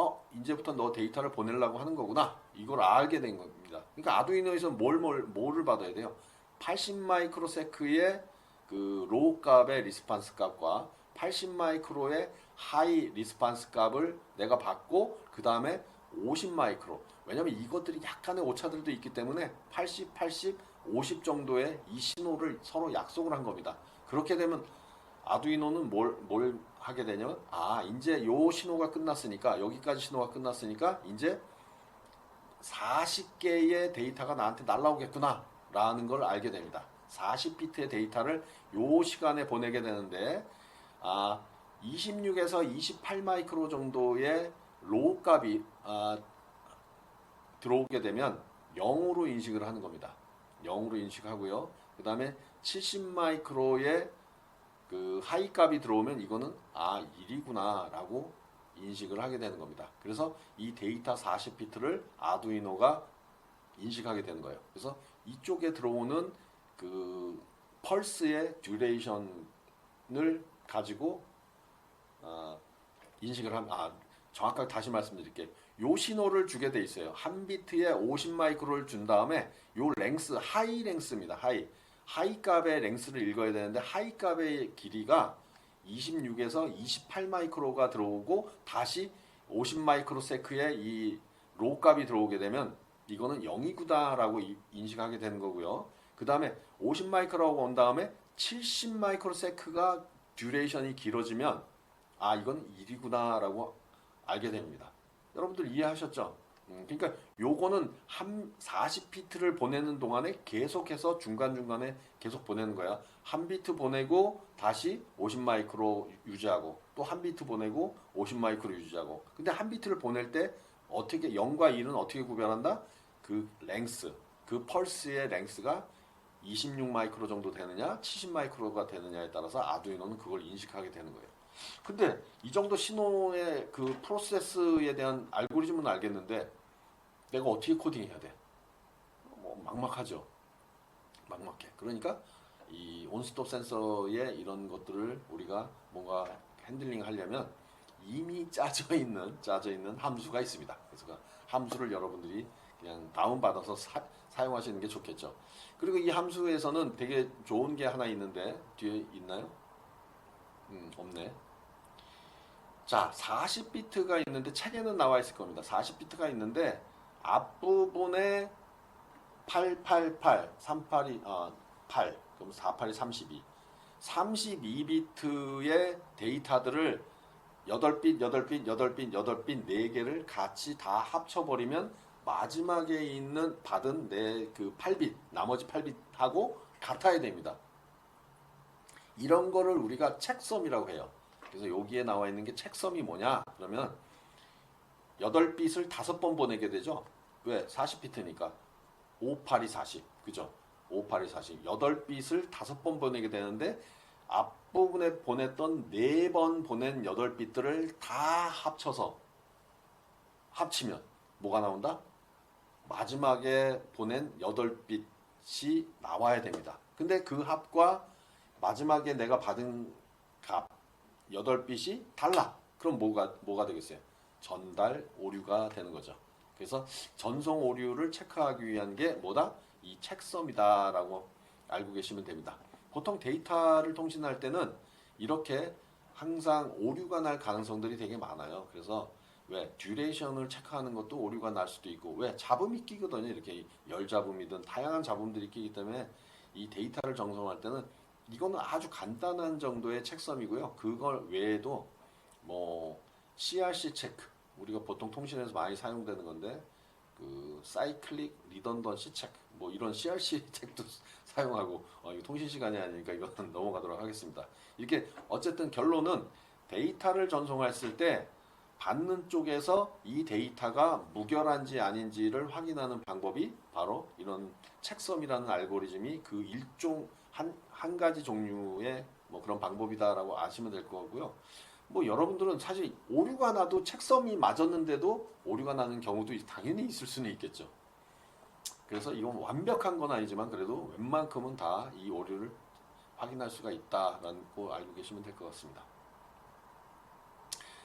이제부터 너 데이터를 보내려고 하는 거구나 이걸 알게 된 겁니다. 그러니까 아두이노에서 뭐를 받아야 돼요? 80 마이크로세크의 그 로우 값의 리스판스 값과 80 마이크로의 하이 리스판스 값을 내가 받고 그 다음에 50 마이크로. 왜냐면 이것들이 약간의 오차들도 있기 때문에 80, 80, 50 정도의 이 신호를 서로 약속을 한 겁니다. 그렇게 되면 아두이노는 뭘 하게 되냐면 이제 요 신호가 끝났으니까 여기까지 신호가 끝났으니까 이제 40개의 데이터가 나한테 날라오겠구나 라는 걸 알게 됩니다. 40비트의 데이터를 요 시간에 보내게 되는데 26에서 28 마이크로 정도의 로우 값이 들어오게 되면 0으로 인식을 하는 겁니다. 0으로 인식하고요. 그 다음에 70 마이크로의 그 하이 값이 들어오면 이거는 1이구나 라고 인식을 하게 되는 겁니다. 그래서 이 데이터 40비트를 아두이노가 인식하게 되는 거예요. 그래서 이쪽에 들어오는 그 펄스의 듀레이션을 가지고 인식을 하면 정확하게 다시 말씀드릴게요. 요 신호를 주게 돼 있어요. 한 비트에 50 마이크로를 준 다음에 요 랭스 하이 랭스입니다. 하이 값의 랭스를 읽어야 되는데 하이 값의 길이가 26에서 28 마이크로가 들어오고 다시 50 마이크로세크의 이 로우 값이 들어오게 되면 이거는 0이구나라고 인식하게 되는 거고요. 그 다음에 50 마이크로라고 온 다음에 70 마이크로세크가 듀레이션이 길어지면 이건 1이구나라고 알게 됩니다. 여러분들 이해하셨죠? 그러니까 요거는 한 40비트를 보내는 동안에 계속해서 중간중간에 계속 보내는 거야. 한 비트 보내고 다시 50 마이크로 유지하고 또 한 비트 보내고 50 마이크로 유지하고. 근데 한 비트를 보낼 때 어떻게 0과 1은 어떻게 구별한다? 그 랭스, 그 펄스의 랭스가 26 마이크로 정도 되느냐 70 마이크로가 되느냐에 따라서 아두이노는 그걸 인식하게 되는 거예요. 근데 이 정도 신호의 그 프로세스에 대한 알고리즘은 알겠는데 내가 어떻게 코딩해야 돼? 뭐 막막하죠. 막막해. 그러니까 이 온스톱 센서의 이런 것들을 우리가 뭔가 핸들링 하려면 이미 짜져 있는 함수가 있습니다. 그래서 그 함수를 여러분들이 그냥 다운받아서 사용하시는 게 좋겠죠. 그리고 이 함수에서는 되게 좋은 게 하나 있는데 뒤에 있나요? 없네. 자, 40비트가 있는데 책에는 나와 있을 겁니다. 40비트가 있는데 앞부분에 888, 382, 8, 그럼 48이 32. 32비트의 데이터들을 8빗, 8빗, 8빗, 8빗 4개를 같이 다 합쳐버리면 마지막에 있는 받은 그 8빗, 나머지 8빗하고 같아야 됩니다. 이런 거를 우리가 책섬이라고 해요. 그래서 여기에 나와 있는 게 책섬이 뭐냐? 그러면 8빗을 5번 보내게 되죠. 왜? 40비트니까. 5, 8이 40. 그죠? 5, 8이 40. 8빗을 5번 보내게 되는데 앞부분에 보냈던 4번 보낸 8빗들을 다 합치면 뭐가 나온다? 마지막에 보낸 8빗이 나와야 됩니다. 근데 그 합과 마지막에 내가 받은 값 8빗이 달라. 그럼 뭐가 되겠어요? 전달 오류가 되는 거죠. 그래서 전송 오류를 체크하기 위한 게 뭐다? 이 책섬이다라고 알고 계시면 됩니다. 보통 데이터를 통신할 때는 이렇게 항상 오류가 날 가능성들이 되게 많아요. 그래서 왜 듀레이션을 체크하는 것도 오류가 날 수도 있고 왜 잡음이 끼거든요. 이렇게 열 잡음이든 다양한 잡음들이 끼기 때문에 이 데이터를 정성할 때는 이거는 아주 간단한 정도의 책섬이고요. 그걸 외에도 뭐 CRC 체크 우리가 보통 통신에서 많이 사용되는 건데 그 사이클릭 리던던시 체크 뭐 이런 CRC 체크도 사용하고 이거 통신 시간이 아니니까 이거는 넘어가도록 하겠습니다. 이렇게 어쨌든 결론은 데이터를 전송했을 때 받는 쪽에서 이 데이터가 무결한지 아닌지를 확인하는 방법이 바로 이런 책섬이라는 알고리즘이 그 일종 한 가지 종류의 뭐 그런 방법이다라고 아시면 될 거고요. 뭐 여러분들은 사실 오류가 나도 책섬이 맞았는데도 오류가 나는 경우도 당연히 있을 수는 있겠죠. 그래서 이건 완벽한 건 아니지만 그래도 웬만큼은 다 이 오류를 확인할 수가 있다라는 거 알고 계시면 될 것 같습니다.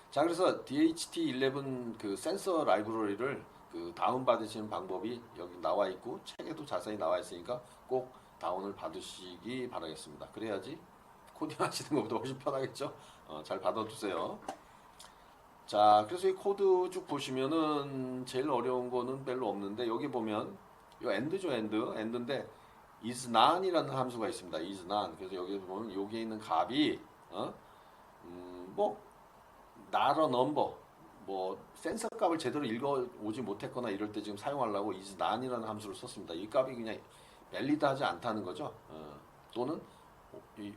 자, 그래서 DHT11 그 센서 라이브러리를 그 다운 받으시는 방법이 여기 나와 있고 책에도 자세히 나와 있으니까 꼭 다운을 받으시기 바라겠습니다. 그래야지 코딩 하시는 것보다 훨씬 편하겠죠? 잘 받아두세요. 자, 그래서 이 코드 쭉 보시면은 제일 어려운 거는 별로 없는데 여기 보면 이 end죠, end인데 is none이라는 함수가 있습니다. is none. 그래서 여기 보면 여기에 있는 값이 뭐 not a number 뭐 센서 값을 제대로 읽어 오지 못했거나 이럴 때 지금 사용하려고 is none이라는 함수를 썼습니다. 이 값이 그냥 밸리드하지 않다는 거죠. 또는 이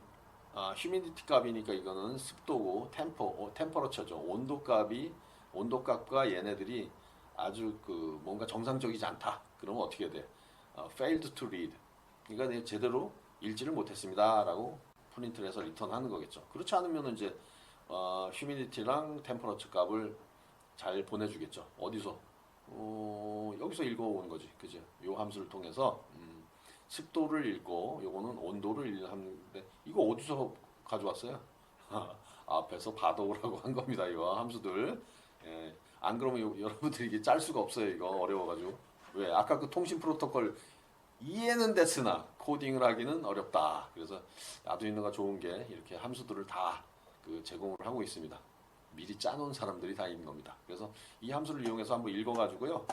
휴미디티 값이니까 이거는 습도고 템퍼러처죠. 온도 값과 얘네들이 아주 그 뭔가 정상적이지 않다. 그러면 어떻게 돼? failed to read. 그러니까 제대로 읽지를 못했습니다라고 프린트를 해서 리턴하는 거겠죠. 그렇지 않으면 이제 휴미디티랑 템퍼러처 값을 잘 보내주겠죠. 어디서? 여기서 읽어오는 거지, 그죠? 요 함수를 통해서 습도를 읽고 요거는 온도를 읽는데 이거 어디서 가져왔어요? 앞에서 받아오라고 한 겁니다. 이거 함수들. 예, 안 그러면 여러분들이 이게 짤 수가 없어요. 이거 어려워가지고. 왜? 아까 그 통신 프로토콜 이해는 됐으나 코딩을 하기는 어렵다. 그래서 아두이노가 좋은 게 이렇게 함수들을 다 그 제공을 하고 있습니다. 미리 짜놓은 사람들이 다 있는 겁니다. 그래서 이 함수를 이용해서 한번 읽어가지고요.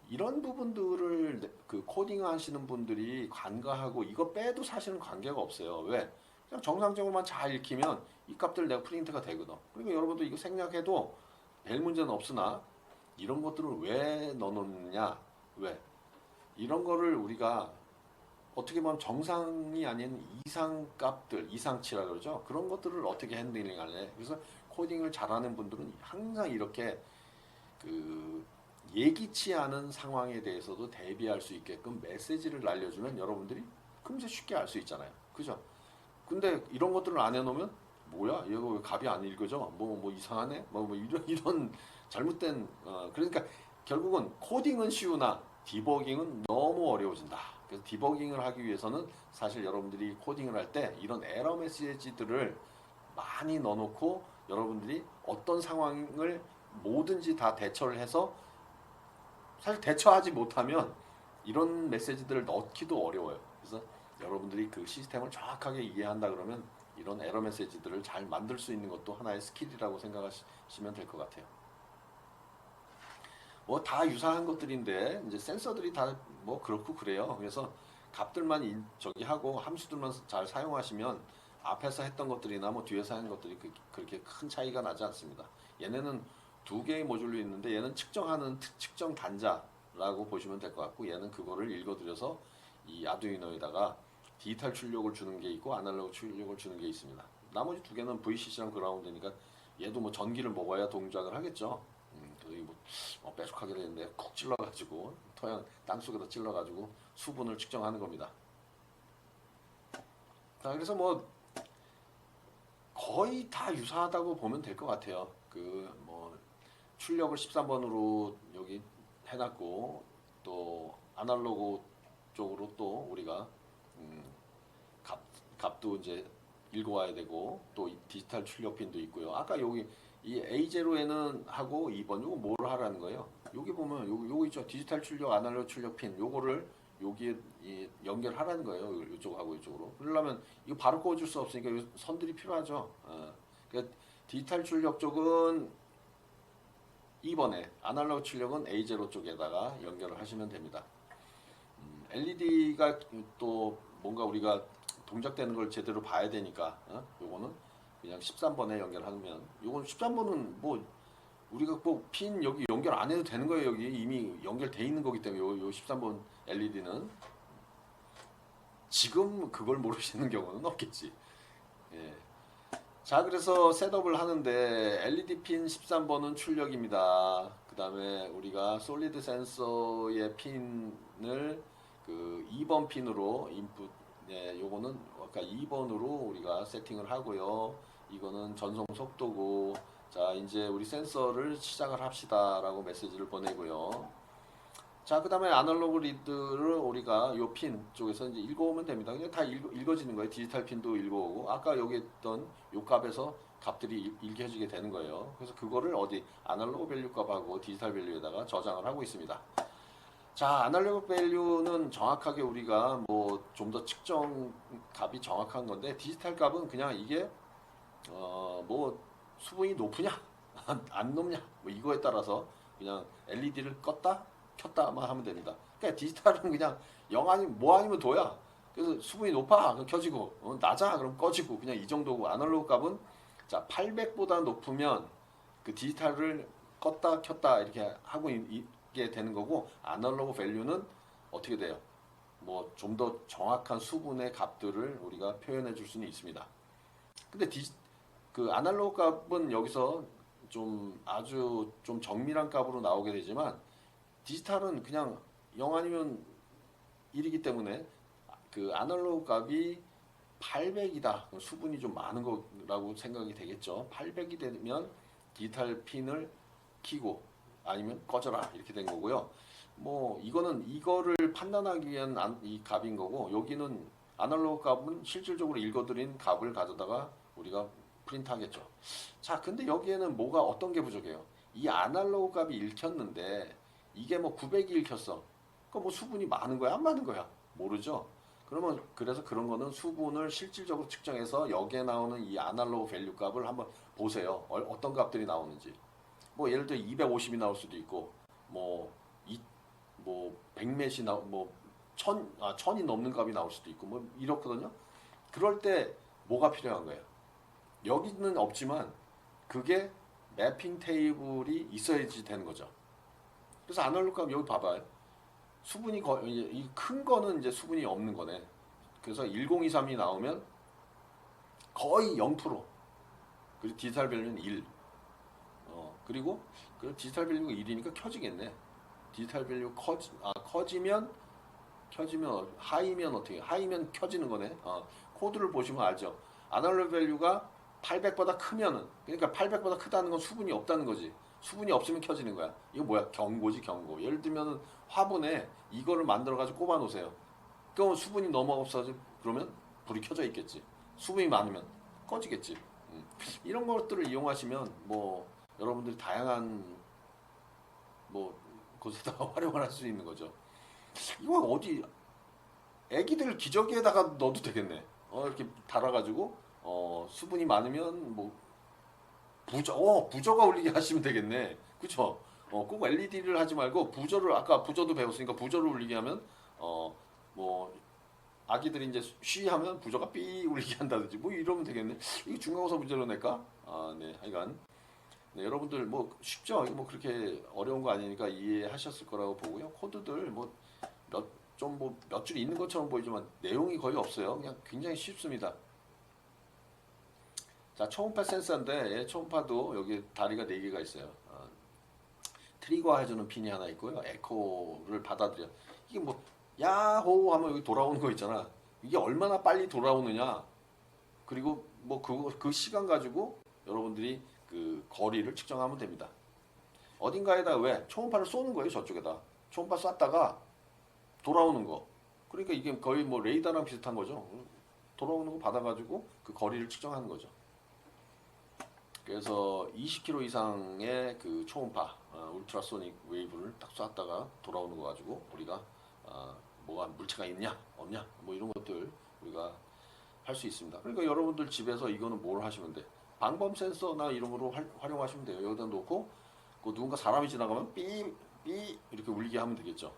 이런 부분들을 그 코딩 하시는 분들이 간과하고 이거 빼도 사실은 관계가 없어요. 왜? 그냥 정상적으로만 잘 읽히면 이 값들 내가 프린트가 되거든. 그리고 여러분도 이거 생략해도 별 문제는 없으나 이런 것들을 왜 넣어놓느냐? 왜? 이런 거를 우리가 어떻게 보면 정상이 아닌 이상값들, 이상치라 그러죠. 그런 것들을 어떻게 핸들링 할래? 그래서 코딩을 잘하는 분들은 항상 이렇게 그 예기치 않은 상황에 대해서도 대비할 수 있게끔 메시지를 날려주면 여러분들이 금세 쉽게 알 수 있잖아요. 그죠? 근데 이런 것들을 안 해놓으면 뭐야? 얘가 왜 값이 안 읽어져? 뭐 이상하네? 뭐 이런 잘못된 그러니까 결국은 코딩은 쉬우나 디버깅은 너무 어려워진다. 그래서 디버깅을 하기 위해서는 사실 여러분들이 코딩을 할 때 이런 에러 메시지들을 많이 넣어놓고 여러분들이 어떤 상황을 뭐든지 다 대처를 해서 사실 대처하지 못하면 이런 메시지들을 넣기도 어려워요. 그래서 여러분들이 그 시스템을 정확하게 이해한다 그러면 이런 에러 메시지들을 잘 만들 수 있는 것도 하나의 스킬이라고 생각하시면 될 것 같아요. 뭐 다 유사한 것들인데 이제 센서들이 다 뭐 그렇고 그래요. 그래서 값들만 저기 하고 함수들만 잘 사용하시면 앞에서 했던 것들이나 뭐 뒤에서 하는 것들이 그렇게 큰 차이가 나지 않습니다. 얘네는 두 개의 모듈로 있는데 얘는 측정하는 측정 단자라고 보시면 될 것 같고 얘는 그거를 읽어들여서 이 아두이노에다가 디지털 출력을 주는 게 있고 아날로그 출력을 주는 게 있습니다. 나머지 두 개는 VCC랑 그라운드니까 얘도 뭐 전기를 먹어야 동작을 하겠죠. 여기 뭐 빼죽하게 되는데 쿡 찔러가지고 토양 땅속에다 찔러가지고 수분을 측정하는 겁니다. 자, 그래서 뭐 거의 다 유사하다고 보면 될 것 같아요. 그 뭐 출력을 13번으로 여기 해놨고 또 아날로그 쪽으로 또 우리가 음, 값 값도 이제 읽어와야 되고 또 디지털 출력 핀도 있고요. 아까 여기 이 A0에는 하고 2번 요거 뭘 하라는 거예요? 여기 보면 요거 있죠. 디지털 출력, 아날로그 출력 핀 요거를 여기에 연결하라는 거예요. 이쪽하고 이쪽으로. 그러려면 이거 바로 꽂을 수 없으니까 요 선들이 필요하죠. 그러니까 디지털 출력 쪽은 2번에 아날로그 출력은 A0 쪽에다가 연결을 하시면 됩니다. LED가 또 뭔가 우리가 동작되는 걸 제대로 봐야 되니까 요거는 그냥 13번에 연결하면 요건 13번은 뭐 우리가 뭐 핀 여기 연결 안 해도 되는 거예요. 여기 이미 연결돼 있는 거기 때문에 요 13번 LED는 지금 그걸 모르시는 경우는 없겠지. 예. 자, 그래서 셋업을 하는데 LED 핀 13번은 출력입니다. 그 다음에 우리가 솔리드 센서의 핀을 그 2번 핀으로 인풋, 네, 요거는 아까 2번으로 우리가 세팅을 하고요. 이거는 전송 속도고, 자, 이제 우리 센서를 시작을 합시다라고 메시지를 보내고요. 자, 그 다음에 아날로그 리드를 우리가 요 핀 쪽에서 이제 읽어오면 됩니다. 그냥 다 읽어지는 거예요. 디지털 핀도 읽어오고, 아까 여기 있던 요 값에서 값들이 읽혀지게 되는 거예요. 그래서 그거를 어디 아날로그 밸류 값하고 디지털 밸류에다가 저장을 하고 있습니다. 자, 아날로그 밸류는 정확하게 우리가 뭐 좀 더 측정 값이 정확한 건데, 디지털 값은 그냥 이게 뭐 수분이 높으냐 안 높냐 뭐 이거에 따라서 그냥 LED를 껐다 켰다만 하면 됩니다. 그러니까 디지털은 그냥 0 아니면 뭐 아니면 도야. 그래서 수분이 높아 그럼 켜지고 낮아 그럼 꺼지고 그냥 이 정도고 아날로그 값은 자 800보다 높으면 그 디지털을 껐다 켰다 이렇게 하고 있게 되는 거고 아날로그 밸류는 어떻게 돼요? 뭐 좀 더 정확한 수분의 값들을 우리가 표현해 줄 수는 있습니다. 근데 그 아날로그 값은 여기서 좀 아주 좀 정밀한 값으로 나오게 되지만 디지털은 그냥 0 아니면 1이기 때문에 그 아날로그 값이 800이다. 수분이 좀 많은 거라고 생각이 되겠죠. 800이 되면 디지털 핀을 켜고 아니면 꺼져라 이렇게 된 거고요. 뭐 이거는 이거를 판단하기 위한 이 값인 거고 여기는 아날로그 값은 실질적으로 읽어드린 값을 가져다가 우리가 프린트하겠죠. 자, 근데 여기에는 뭐가 어떤 게 부족해요? 이 아날로그 값이 읽혔는데 이게 뭐 900이 읽혔어. 그 뭐 수분이 많은 거야, 안 많은 거야? 모르죠. 그러면 그래서 그런 거는 수분을 실질적으로 측정해서 여기에 나오는 이 아날로그 밸류 값을 한번 보세요. 어떤 값들이 나오는지. 뭐 예를 들어 250이 나올 수도 있고 뭐 뭐 100몇이 뭐 1000이 넘는 값이 나올 수도 있고 뭐 이렇거든요. 그럴 때 뭐가 필요한 거예요? 여기는 없지만 그게 매핑 테이블이 있어야지 되는 거죠. 그래서 아날로그 값 여기 봐봐요. 수분이 이 큰 거는 이제 수분이 없는 거네. 그래서 1023이 나오면 거의 0%. 그리고 디지털 밸류는 1. 그리고 그 디지털 밸류가 1이니까 켜지겠네. 디지털 밸류 커지면 켜지면 하이면 어떻게? 하이면 켜지는 거네. 코드를 보시면 알죠. 아날로그 밸류가 800보다 크면은 그러니까 800보다 크다는 건 수분이 없다는 거지. 수분이 없으면 켜지는 거야. 이거 뭐야? 경고지 경고. 예를 들면은 화분에 이거를 만들어 가지고 꼽아 놓으세요. 그럼 수분이 너무 없어지 그러면 불이 켜져 있겠지. 수분이 많으면 꺼지겠지. 이런 것들을 이용하시면 뭐 여러분들이 다양한 뭐 곳에다가 활용을 할 수 있는 거죠. 이거 어디 애기들 기저귀에다가 넣어도 되겠네. 이렇게 달아가지고 수분이 많으면 뭐 부저가 울리게 하시면 되겠네. 그쵸? 꼭 LED를 하지 말고 부저를 아까 부저도 배웠으니까 부저를 울리게 하면 뭐 아기들이 이제 쉬하면 부저가 삐 울리게 한다든지 뭐 이러면 되겠네. 이거 중간고사 문제로 낼까? 네, 하여간 네, 여러분들 뭐 쉽죠? 이거 뭐 그렇게 어려운 거 아니니까 이해하셨을 거라고 보고요. 코드들 뭐 몇 줄 있는 것처럼 보이지만 내용이 거의 없어요. 그냥 굉장히 쉽습니다. 자, 초음파 센서인데 초음파도 여기 다리가 4개가 있어요. 트리거 해주는 핀이 하나 있고요. 에코를 받아들여. 이게 뭐 야호 하면 여기 돌아오는 거 있잖아. 이게 얼마나 빨리 돌아오느냐. 그리고 뭐 그 시간 가지고 여러분들이 그 거리를 측정하면 됩니다. 어딘가에다 왜 초음파를 쏘는 거예요. 저쪽에다. 초음파 쐈다가 돌아오는 거. 그러니까 이게 거의 뭐 레이더랑 비슷한 거죠. 돌아오는 거 받아가지고 그 거리를 측정하는 거죠. 그래서 20km 이상의 그 초음파, 울트라소닉 웨이브를 딱 쐈다가 돌아오는 거 가지고 우리가 뭐가 물체가 있냐, 없냐, 뭐 이런 것들 우리가 할 수 있습니다. 그러니까 여러분들 집에서 이거는 뭘 하시면 돼? 방범 센서나 이런 거로 활용하시면 돼요. 여기다 놓고 그 누군가 사람이 지나가면 삐 이렇게 울리게 하면 되겠죠.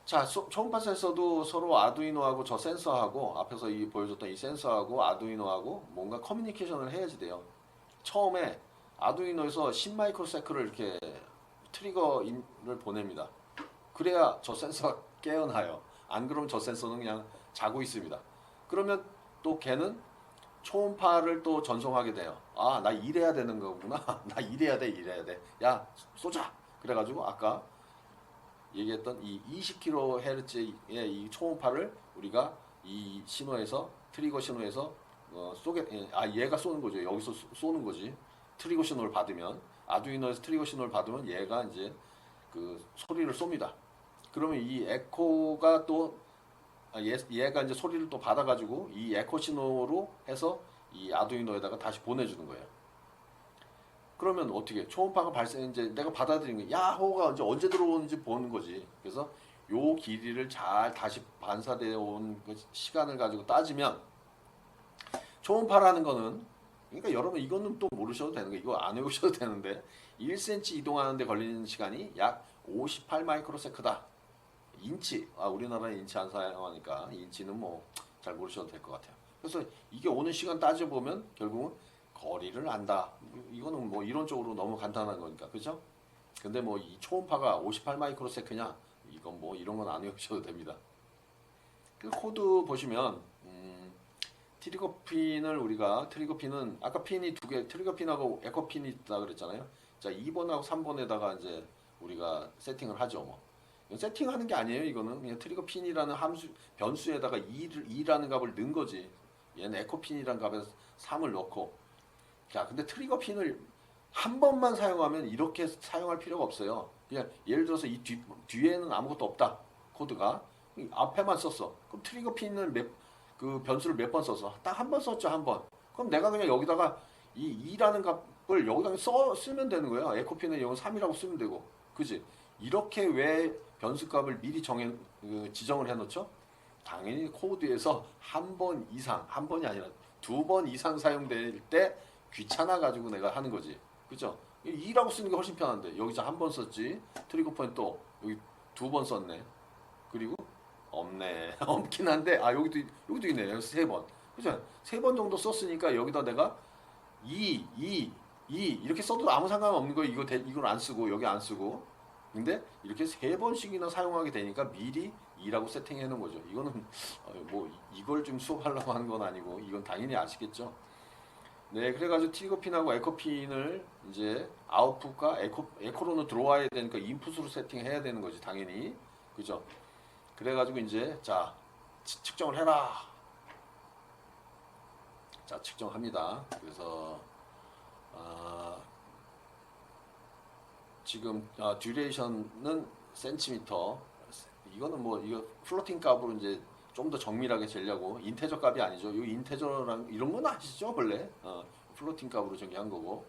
자, 초음파 센서도 서로 아두이노하고 저 센서하고 앞에서 보여줬던 이 센서하고 아두이노하고 뭔가 커뮤니케이션을 해야지 돼요. 처음에 아두이노에서 10마이크로세크를 이렇게 트리거를 보냅니다. 그래야 저 센서가 깨어나요. 안 그러면 저 센서는 그냥 자고 있습니다. 그러면 또 걔는 초음파를 또 전송하게 돼요. 나 이래야 되는 거구나. 나 이래야 돼. 야, 쏘자. 그래가지고 아까 얘기했던 이 20kHz의 이 초음파를 우리가 이 신호에서 트리거 신호에서 얘가 쏘는 거죠. 여기서 쏘는 거지. 트리거 신호를 받으면 아두이노에서 트리거 신호를 받으면 얘가 이제 그 소리를 쏩니다. 그러면 이 에코가 또 얘가 이제 소리를 또 받아가지고 이 에코 신호로 해서 이 아두이노에다가 다시 보내주는 거예요. 그러면 어떻게 초음파가 발생 이제 내가 받아들인 게 야호가 언제 들어오는지 보는 거지. 그래서 요 길이를 잘 다시 반사되어 온 그 시간을 가지고 따지면 초음파라는 거는 그러니까 여러분 이거는 또 모르셔도 되는 거 이거 안 외우셔도 되는데 1cm 이동하는데 걸리는 시간이 약 58 마이크로세크다. 인치 우리나라는 인치 안 사용하니까 인치는 뭐 잘 모르셔도 될 것 같아요. 그래서 이게 오는 시간 따져보면 결국은 거리를 안다. 이거는 뭐 이론적으로 너무 간단한 거니까, 그죠? 근데 뭐 이 초음파가 58 마이크로세크냐? 이건 뭐 이런 건 안 외우셔도 됩니다. 그 코드 보시면 트리거 핀은 아까 핀이 2개, 트리거 핀하고 에코 핀이 있다 그랬잖아요. 자, 2번하고 3번에다가 이제 우리가 세팅을 하죠, 뭐. 세팅하는 게 아니에요, 이거는 그냥 트리거 핀이라는 변수에다가 2라는 값을 넣은 거지. 얘는 에코 핀이라는 값에 3을 넣고. 자, 근데 트리거 핀을 한 번만 사용하면 이렇게 사용할 필요가 없어요. 그냥 예를 들어서 이 뒤에는 아무것도 없다. 코드가. 앞에만 썼어. 그럼 트리거 핀을 그 변수를 몇 번 썼어? 딱 한 번 썼죠, 한 번. 그럼 내가 그냥 여기다가 이 2라는 값을 여기다가 쓰면 되는 거야. 에코 핀은 여기 3이라고 쓰면 되고. 그지? 이렇게 왜 변수 값을 미리 지정을 해 놓죠? 당연히 코드에서 한 번 이상, 한 번이 아니라 2번 이상 사용될 때 귀찮아 가지고 내가 하는 거지. 그죠? 2라고 쓰는 게 훨씬 편한데 여기서 한 번 썼지. 트리거 포인트 또 여기 2번 썼네. 그리고 없네. 없긴 한데 여기도 있네. 여기 3번. 그죠? 3번 정도 썼으니까 여기다 내가 2 이렇게 써도 아무 상관없는 거예요. 이걸 안 쓰고 여기 안 쓰고. 근데 이렇게 3번씩이나 사용하게 되니까 미리 2라고 세팅해 놓은 거죠. 이거는 뭐 이걸 좀 수업하려고 하는 건 아니고 이건 당연히 아시겠죠. 네, 그래가지고 트리거핀하고 에코핀을 이제 아웃풋과 에코로는 들어와야 되니까 인풋으로 세팅해야 되는 거지, 당연히. 그죠? 그래가지고 이제, 자, 측정을 해라. 자, 측정합니다. 그래서, 아, 지금, 듀레이션은 센티미터. 이거는 뭐, 이거 플로팅 값으로 이제 좀 더 정밀하게 재려고. 인테저 값이 아니죠. 이 인테저랑 이런 건 아시죠, 원래? 플로팅 값으로 정의한 거고.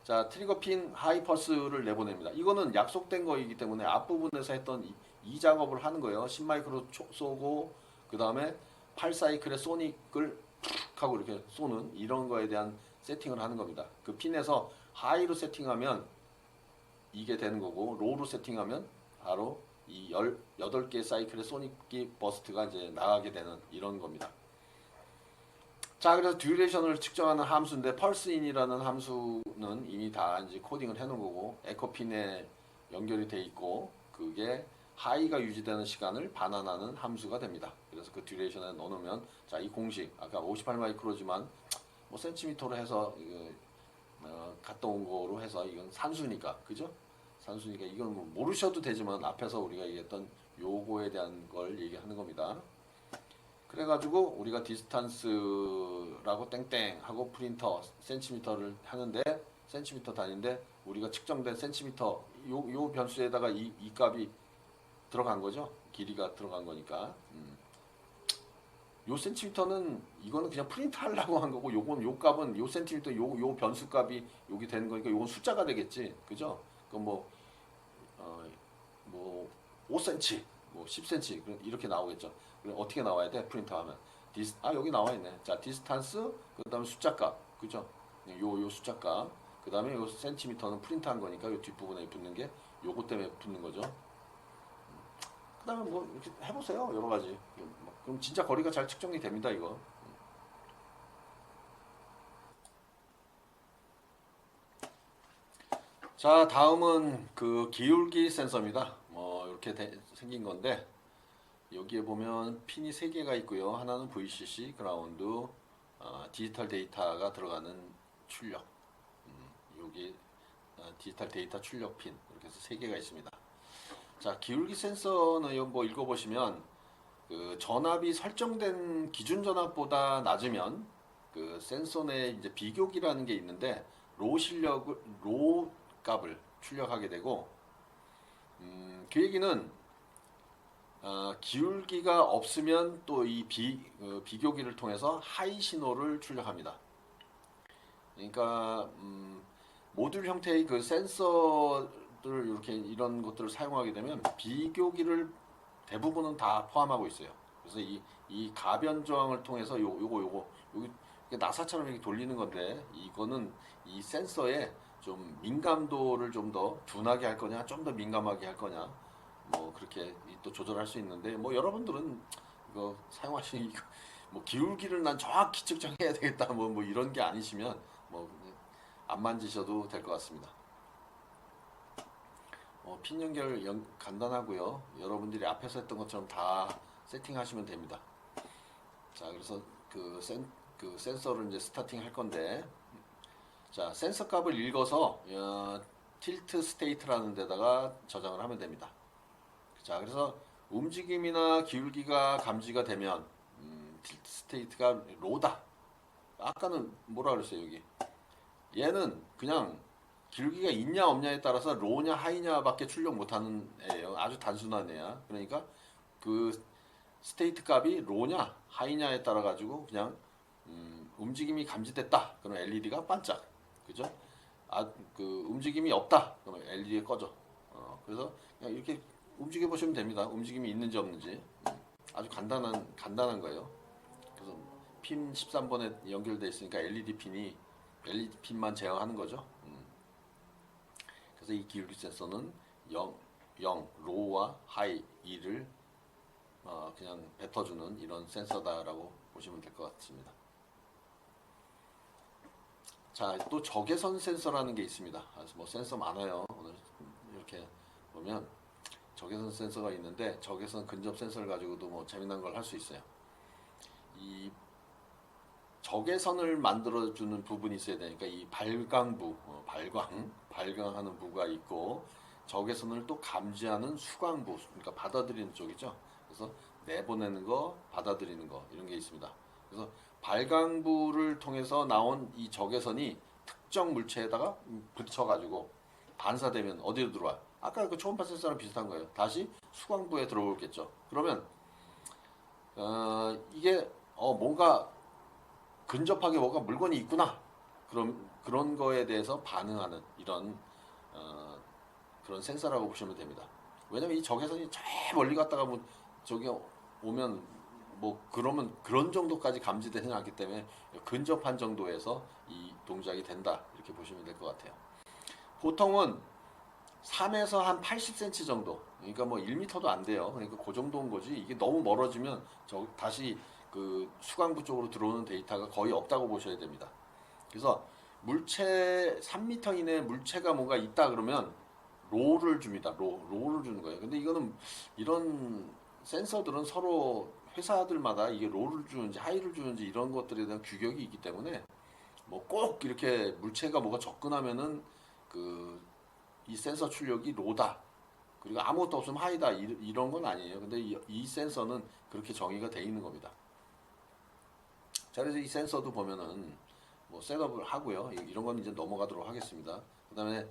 자, 트리거핀 하이퍼스를 내보냅니다. 이거는 약속된 거이기 때문에 앞부분에서 했던 이 작업을 하는 거예요. 10마이크로 쏘고 그 다음에 8사이클의 소닉을 푹 하고 이렇게 쏘는 이런 거에 대한 세팅을 하는 겁니다. 그 핀에서 하이로 세팅하면 이게 되는 거고 로우로 세팅하면 바로 이 18개 사이클의 소닉기 버스트가 이제 나가게 되는 이런 겁니다. 자, 그래서 듀레이션을 측정하는 함수인데 펄스인이라는 함수는 이미 다 이제 코딩을 해놓은 거고 에코핀에 연결이 돼 있고 그게 하이가 유지되는 시간을 반환하는 함수가 됩니다. 그래서 그 듀레이션에 넣어놓으면 자, 이 공식 아까 58 마이크로지만 뭐 센티미터로 해서 갔다 온 거로 해서 이건 산수니까 그죠? 산수니까 이건 뭐 모르셔도 되지만 앞에서 우리가 얘기했던 요거에 대한 걸 얘기하는 겁니다. 그래가지고 우리가 디스탄스라고 땡땡 하고 프린터 센티미터를 하는데 센티미터 단위인데 우리가 측정된 센티미터 요 변수에다가 이 값이 들어간 거죠. 길이가 들어간 거니까. 요 센티미터는 이거는 그냥 프린트 하려고 한 거고 요건 요 값은 요 센티미터 요 변수 값이 여기 되는 거니까 요건 숫자가 되겠지. 그죠? 그럼 뭐 5cm, 뭐 10cm 이렇게 나오겠죠. 그럼 어떻게 나와야 돼? 프린터 하면 여기 나와 있네. 자, 디스탄스 그다음에 숫자 값, 그죠? 요 숫자 값. 그다음에 요 센티미터는 프린트한 거니까 요 뒷부분에 붙는 게 요거 때문에 붙는 거죠. 그다음에 뭐 이렇게 해보세요. 여러 가지. 그럼 진짜 거리가 잘 측정이 됩니다. 이거. 자, 다음은 그 기울기 센서입니다. 뭐 이렇게 생긴 건데 여기에 보면 핀이 3개가 있고요. 하나는 VCC, 그라운드, 디지털 데이터가 들어가는 출력. 여기 디지털 데이터 출력 핀 이렇게 해서 3개가 있습니다. 자, 기울기 센서는 뭐 읽어보시면 그 전압이 설정된 기준 전압보다 낮으면 그 센서 내 이제 비교기라는 게 있는데 로 값을 출력하게 되고 그 얘기는 기울기가 없으면 또 이 비교기를 통해서 하이 신호를 출력합니다. 그러니까 모듈 형태의 그 센서들 이렇게 이런 것들을 사용하게 되면 비교기를 대부분은 다 포함하고 있어요. 그래서 이 가변 저항을 통해서 요거 여기 나사처럼 이렇게 돌리는 건데 이거는 이 센서에 좀 민감도를 좀 더 둔하게 할 거냐, 좀 더 민감하게 할 거냐, 뭐 그렇게 또 조절할 수 있는데 뭐 여러분들은 이거 사용하시는 뭐 기울기를 난 정확히 측정해야 되겠다 뭐 이런 게 아니시면 뭐 안 만지셔도 될 것 같습니다. 핀 연결 간단하고요. 여러분들이 앞에서 했던 것처럼 다 세팅하시면 됩니다. 자, 그래서 그 센서를 이제 스타팅 할 건데, 자, 센서 값을 읽어서 틸트 스테이트라는 데다가 저장을 하면 됩니다. 자, 그래서 움직임이나 기울기가 감지가 되면 틸트 스테이트가 로다. 아까는 뭐라 그랬어요 여기? 얘는 그냥 기울기가 있냐 없냐에 따라서 로냐 하이냐밖에 출력 못하는 애예요. 아주 단순한 애야. 그러니까 그 스테이트 값이 로냐 하이냐에 따라 가지고 그냥 움직임이 감지됐다. 그럼 LED가 반짝. 그죠? 그 움직임이 없다. 그러면 LED가 꺼져. 그래서 그냥 이렇게 움직여 보시면 됩니다. 움직임이 있는지 없는지. 아주 간단한 거예요. 그래서 핀 13번에 연결되어 있으니까 LED 핀만 제어하는 거죠. 그래서 이 기울기 센서는 0, 로우와 하이 2를 그냥 뱉어주는 이런 센서다라고 보시면 될 것 같습니다. 자, 또 적외선 센서라는 게 있습니다. 그래서 뭐 센서 많아요. 오늘 이렇게 보면 적외선 센서가 있는데 적외선 근접 센서를 가지고도 뭐 재미난 걸 할 수 있어요. 이 적외선을 만들어주는 부분이 있어야 되니까 이 발광부, 발광하는 부가 있고 적외선을 또 감지하는 수광부, 그러니까 받아들이는 쪽이죠. 그래서 내보내는 거, 받아들이는 거 이런 게 있습니다. 그래서 발광부를 통해서 나온 이 적외선이 특정 물체에다가 붙여가지고 반사되면 어디로 들어와요? 아까 그 초음파 센서랑 비슷한 거예요. 다시 수광부에 들어오겠죠. 그러면 이게 뭔가 근접하게 뭐가 물건이 있구나. 그런 거에 대해서 반응하는 이런 그런 센서라고 보시면 됩니다. 왜냐면 이 적외선이 저 멀리 갔다가 뭐 저기 오면 뭐 그러면 그런 정도까지 감지되지는 않기 때문에 근접한 정도에서 이 동작이 된다 이렇게 보시면 될 것 같아요. 보통은 3에서 한 80cm 정도, 그러니까 뭐 1m도 안 돼요. 그러니까 그 정도인 거지. 이게 너무 멀어지면 다시 그 수광부 쪽으로 들어오는 데이터가 거의 없다고 보셔야 됩니다. 그래서 물체 3m 이내에 물체가 뭔가 있다 그러면 로를 줍니다. 로를 주는 거예요. 근데 이거는 이런 센서들은 서로 회사들마다 이게 로를 주는지 하이를 주는지 이런 것들에 대한 규격이 있기 때문에 뭐 꼭 이렇게 물체가 뭐가 접근하면은 그 이 센서 출력이 로다. 그리고 아무것도 없으면 하이다. 이런 건 아니에요. 근데 이 센서는 그렇게 정의가 돼 있는 겁니다. 자, 그래서 이 센서도 보면은 뭐 셋업을 하고요. 이런 건 이제 넘어가도록 하겠습니다. 그다음에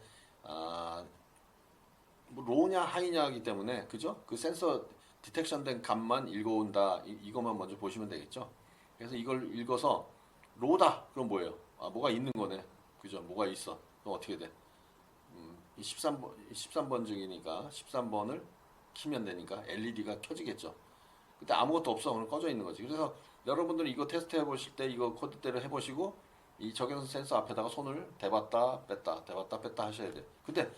뭐 로냐 하이냐이기 때문에 그죠? 그 센서 디텍션된 값만 읽어온다. 이것만 먼저 보시면 되겠죠. 그래서 이걸 읽어서 로다. 그럼 뭐예요? 뭐가 있는 거네. 그죠? 뭐가 있어. 그럼 어떻게 돼? 이 13번증이니까 13번을 키면 되니까 LED가 켜지겠죠. 그때 아무것도 없어. 그럼 꺼져 있는 거지. 그래서 여러분들은 이거 테스트 해보실 때 이거 코드대로 해보시고 이 적외선 센서 앞에다가 손을 대봤다 뺐다 대봤다 뺐다 하셔야 돼. 근데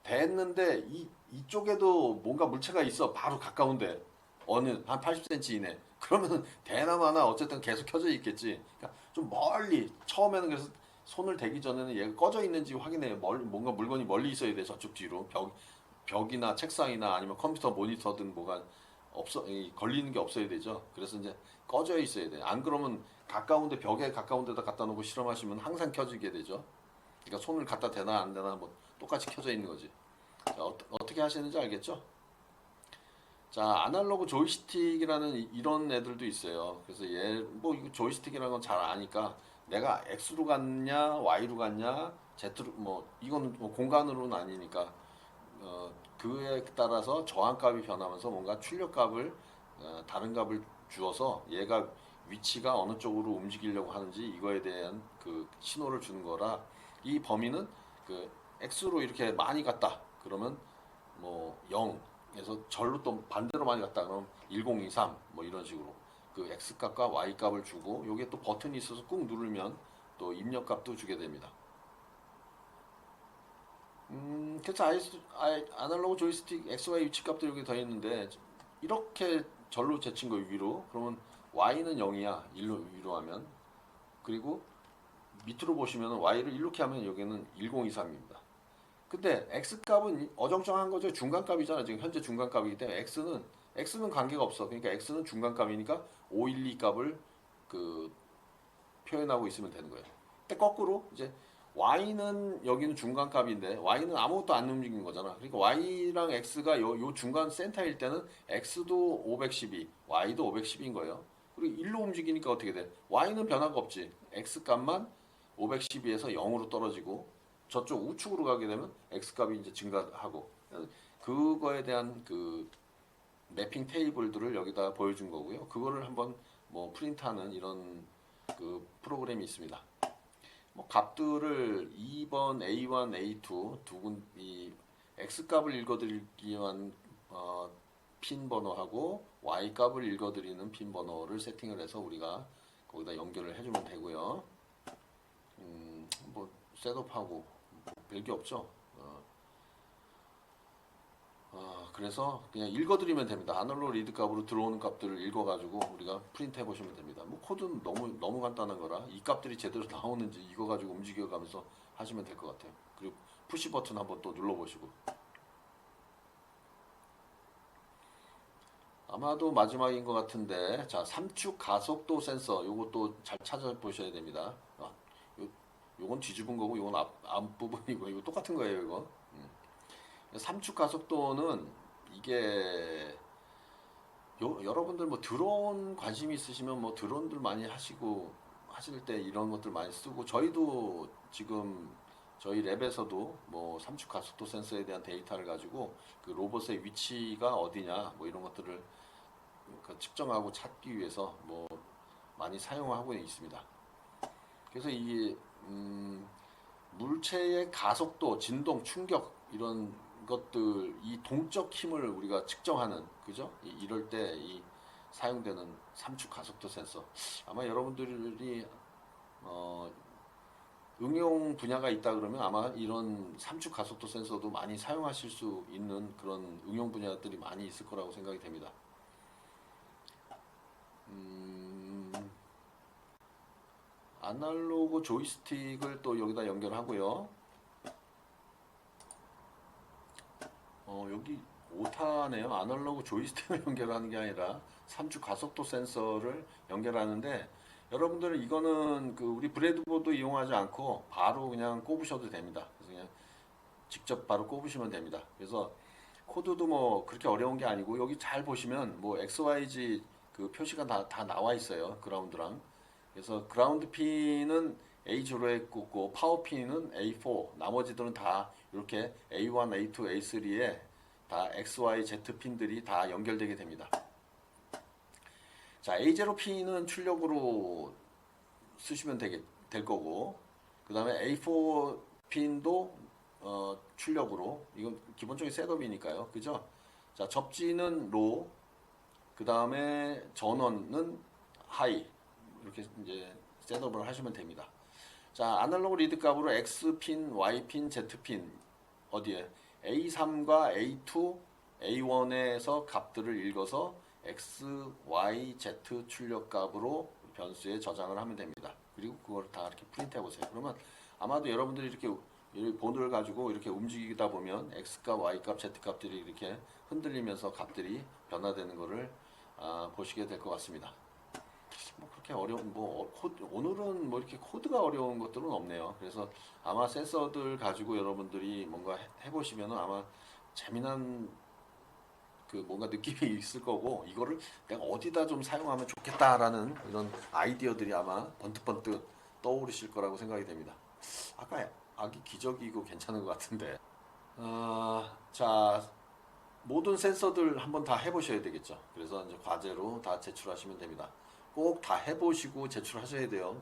댔는데 이쪽에도 뭔가 물체가 있어. 바로 가까운데 어느 한 80cm 이내. 그러면 대나마나 어쨌든 계속 켜져 있겠지. 그러니까 좀 멀리 처음에는 그래서 손을 대기 전에는 얘가 꺼져 있는지 확인해요. 뭔가 물건이 멀리 있어야 돼. 저쪽 뒤로 벽이나 책상이나 아니면 컴퓨터 모니터 등 뭐가 걸리는 게 없어야 되죠. 그래서 이제 꺼져 있어야 돼. 안 그러면 가까운데 벽에 가까운 데다 갖다 놓고 실험하시면 항상 켜지게 되죠. 그러니까 손을 갖다 대나 안 대나 뭐 똑같이 켜져 있는 거지. 자, 어떻게 하시는지 알겠죠? 자, 아날로그 조이스틱이라는 이런 애들도 있어요. 그래서 뭐 이거 조이스틱이라는 건 잘 아니까 내가 X로 갔냐, Y로 갔냐, Z로 이거는 뭐 공간으로는 아니니까 그에 따라서 저항값이 변하면서 뭔가 출력값을 다른 값을 주어서 얘가 위치가 어느 쪽으로 움직이려고 하는지 이거에 대한 그 신호를 주는 거라 이 범위는 그 X로 이렇게 많이 갔다 그러면 뭐 0에서 절로 또 반대로 많이 갔다 그러면 1023 뭐 이런 식으로 그 X 값과 Y 값을 주고 요게 또 버튼이 있어서 꾹 누르면 또 입력 값도 주게 됩니다. 그래서 아날로그 조이스틱 XY 위치값도 여기 더 있는데 이렇게 절로 제친 거 위로 그러면 Y는 0이야 1로 위로 하면 그리고 밑으로 보시면 Y를 이렇게 하면 여기는 1023입니다. 근데 X 값은 어정쩡한 거죠. 중간값이잖아. 지금 현재 중간값이기 때문에 X는 관계가 없어. 그러니까 X는 중간값이니까 512 값을 그 표현하고 있으면 되는 거예요. 근데 거꾸로 이제 Y는 여기는 중간값인데 Y는 아무것도 안 움직인 거잖아. 그러니까 Y랑 X가 요 중간 센터일 때는 X도 512, Y도 510인 거예요. 그리고 1로 움직이니까 어떻게 돼? Y는 변화가 없지. X 값만 512에서 0으로 떨어지고 저쪽 우측으로 가게 되면 X 값이 이제 증가하고 그거에 대한 그 매핑 테이블들을 여기다 보여준 거고요. 그거를 한번 뭐 프린트하는 이런 그 프로그램이 있습니다. 뭐 값들을 2번 A1, A2 이 X 값을 읽어드리기 위한 핀 번호하고 Y 값을 읽어드리는 핀 번호를 세팅을 해서 우리가 거기다 연결을 해주면 되고요. 뭐 셋업하고 뭐 별게 없죠. 그래서 그냥 읽어드리면 됩니다. 아날로그 리드 값으로 들어오는 값들을 읽어가지고 우리가 프린트 해보시면 됩니다. 뭐 코드는 너무 간단한 거라 이 값들이 제대로 나오는지 이거 가지고 움직여가면서 하시면 될 것 같아요. 그리고 푸시 버튼 한번 또 눌러보시고 아마도 마지막인 것 같은데, 자, 삼축 가속도 센서, 요것도 잘 찾아보셔야 됩니다. 요, 요건 뒤집은 거고, 요건 앞부분이고, 이거 똑같은 거예요, 이거. 삼축 가속도는 이게, 여러분들 뭐 드론 관심 있으시면 뭐 드론들 많이 하시고, 하실 때 이런 것들 많이 쓰고, 저희도 지금 저희 랩에서도 뭐 삼축 가속도 센서에 대한 데이터를 가지고 그 로봇의 위치가 어디냐, 뭐 이런 것들을 그 측정하고 찾기 위해서 뭐 많이 사용하고 있습니다. 그래서 이 물체의 가속도, 진동, 충격 이런 것들, 이 동적 힘을 우리가 측정하는, 그죠? 이럴 때 이 사용되는 삼축 가속도 센서. 아마 여러분들이 어, 응용 분야가 있다 그러면 아마 이런 삼축 가속도 센서도 많이 사용하실 수 있는 그런 응용 분야들이 많이 있을 거라고 생각이 됩니다. 음, 아날로그 조이스틱을 또 여기다 연결하고요. 여기 오타네요. 아날로그 조이스틱을 연결하는 게 아니라 삼축 가속도 센서를 연결하는데, 여러분들은 이거는 그 우리 브레드보드 이용하지 않고 바로 그냥 꼽으셔도 됩니다. 그래서 그냥 직접 바로 꼽으시면 됩니다. 그래서 코드도 뭐 그렇게 어려운 게 아니고, 여기 잘 보시면 뭐 XYZ 그 표시가 다 나와 있어요. 그라운드랑. 그래서 그라운드 핀은 A0에 꽂고 파워 핀은 A4, 나머지들은 다 이렇게 A1, A2, A3에 다 XYZ 핀들이 다 연결되게 됩니다. 자, A0 핀은 출력으로 쓰시면 될 거고, 그 다음에 A4 핀도 출력으로, 이건 기본적인 셋업이니까요. 그죠? 자, 접지는 로, 그 다음에 전원은 하이, 이렇게 이제 셋업을 하시면 됩니다. 자, 아날로그 리드 값으로 X핀, Y핀, Z핀 어디에 A3과 A2, A1에서 값들을 읽어서 X, Y, Z 출력 값으로 변수에 저장을 하면 됩니다. 그리고 그걸 다 이렇게 프린트해 보세요. 그러면 아마도 여러분들이 이렇게 보드를 가지고 이렇게 움직이다 보면 X값, Y값, Z값들이 이렇게 흔들리면서 값들이 변화되는 것을 보시게 될 것 같습니다. 뭐 그렇게 어려운 오늘은 뭐 이렇게 코드가 어려운 것들은 없네요. 그래서 아마 센서들 가지고 여러분들이 뭔가 해보시면은 아마 재미난 그 뭔가 느낌이 있을 거고, 이거를 내가 어디다 좀 사용하면 좋겠다라는 이런 아이디어들이 아마 번뜩번뜩 떠오르실 거라고 생각이 됩니다. 아까 아기 기저귀 고 괜찮은 것 같은데. 자, 모든 센서들 한번 다 해보셔야 되겠죠. 그래서 이제 과제로 다 제출하시면 됩니다. 꼭 다 해보시고 제출하셔야 돼요.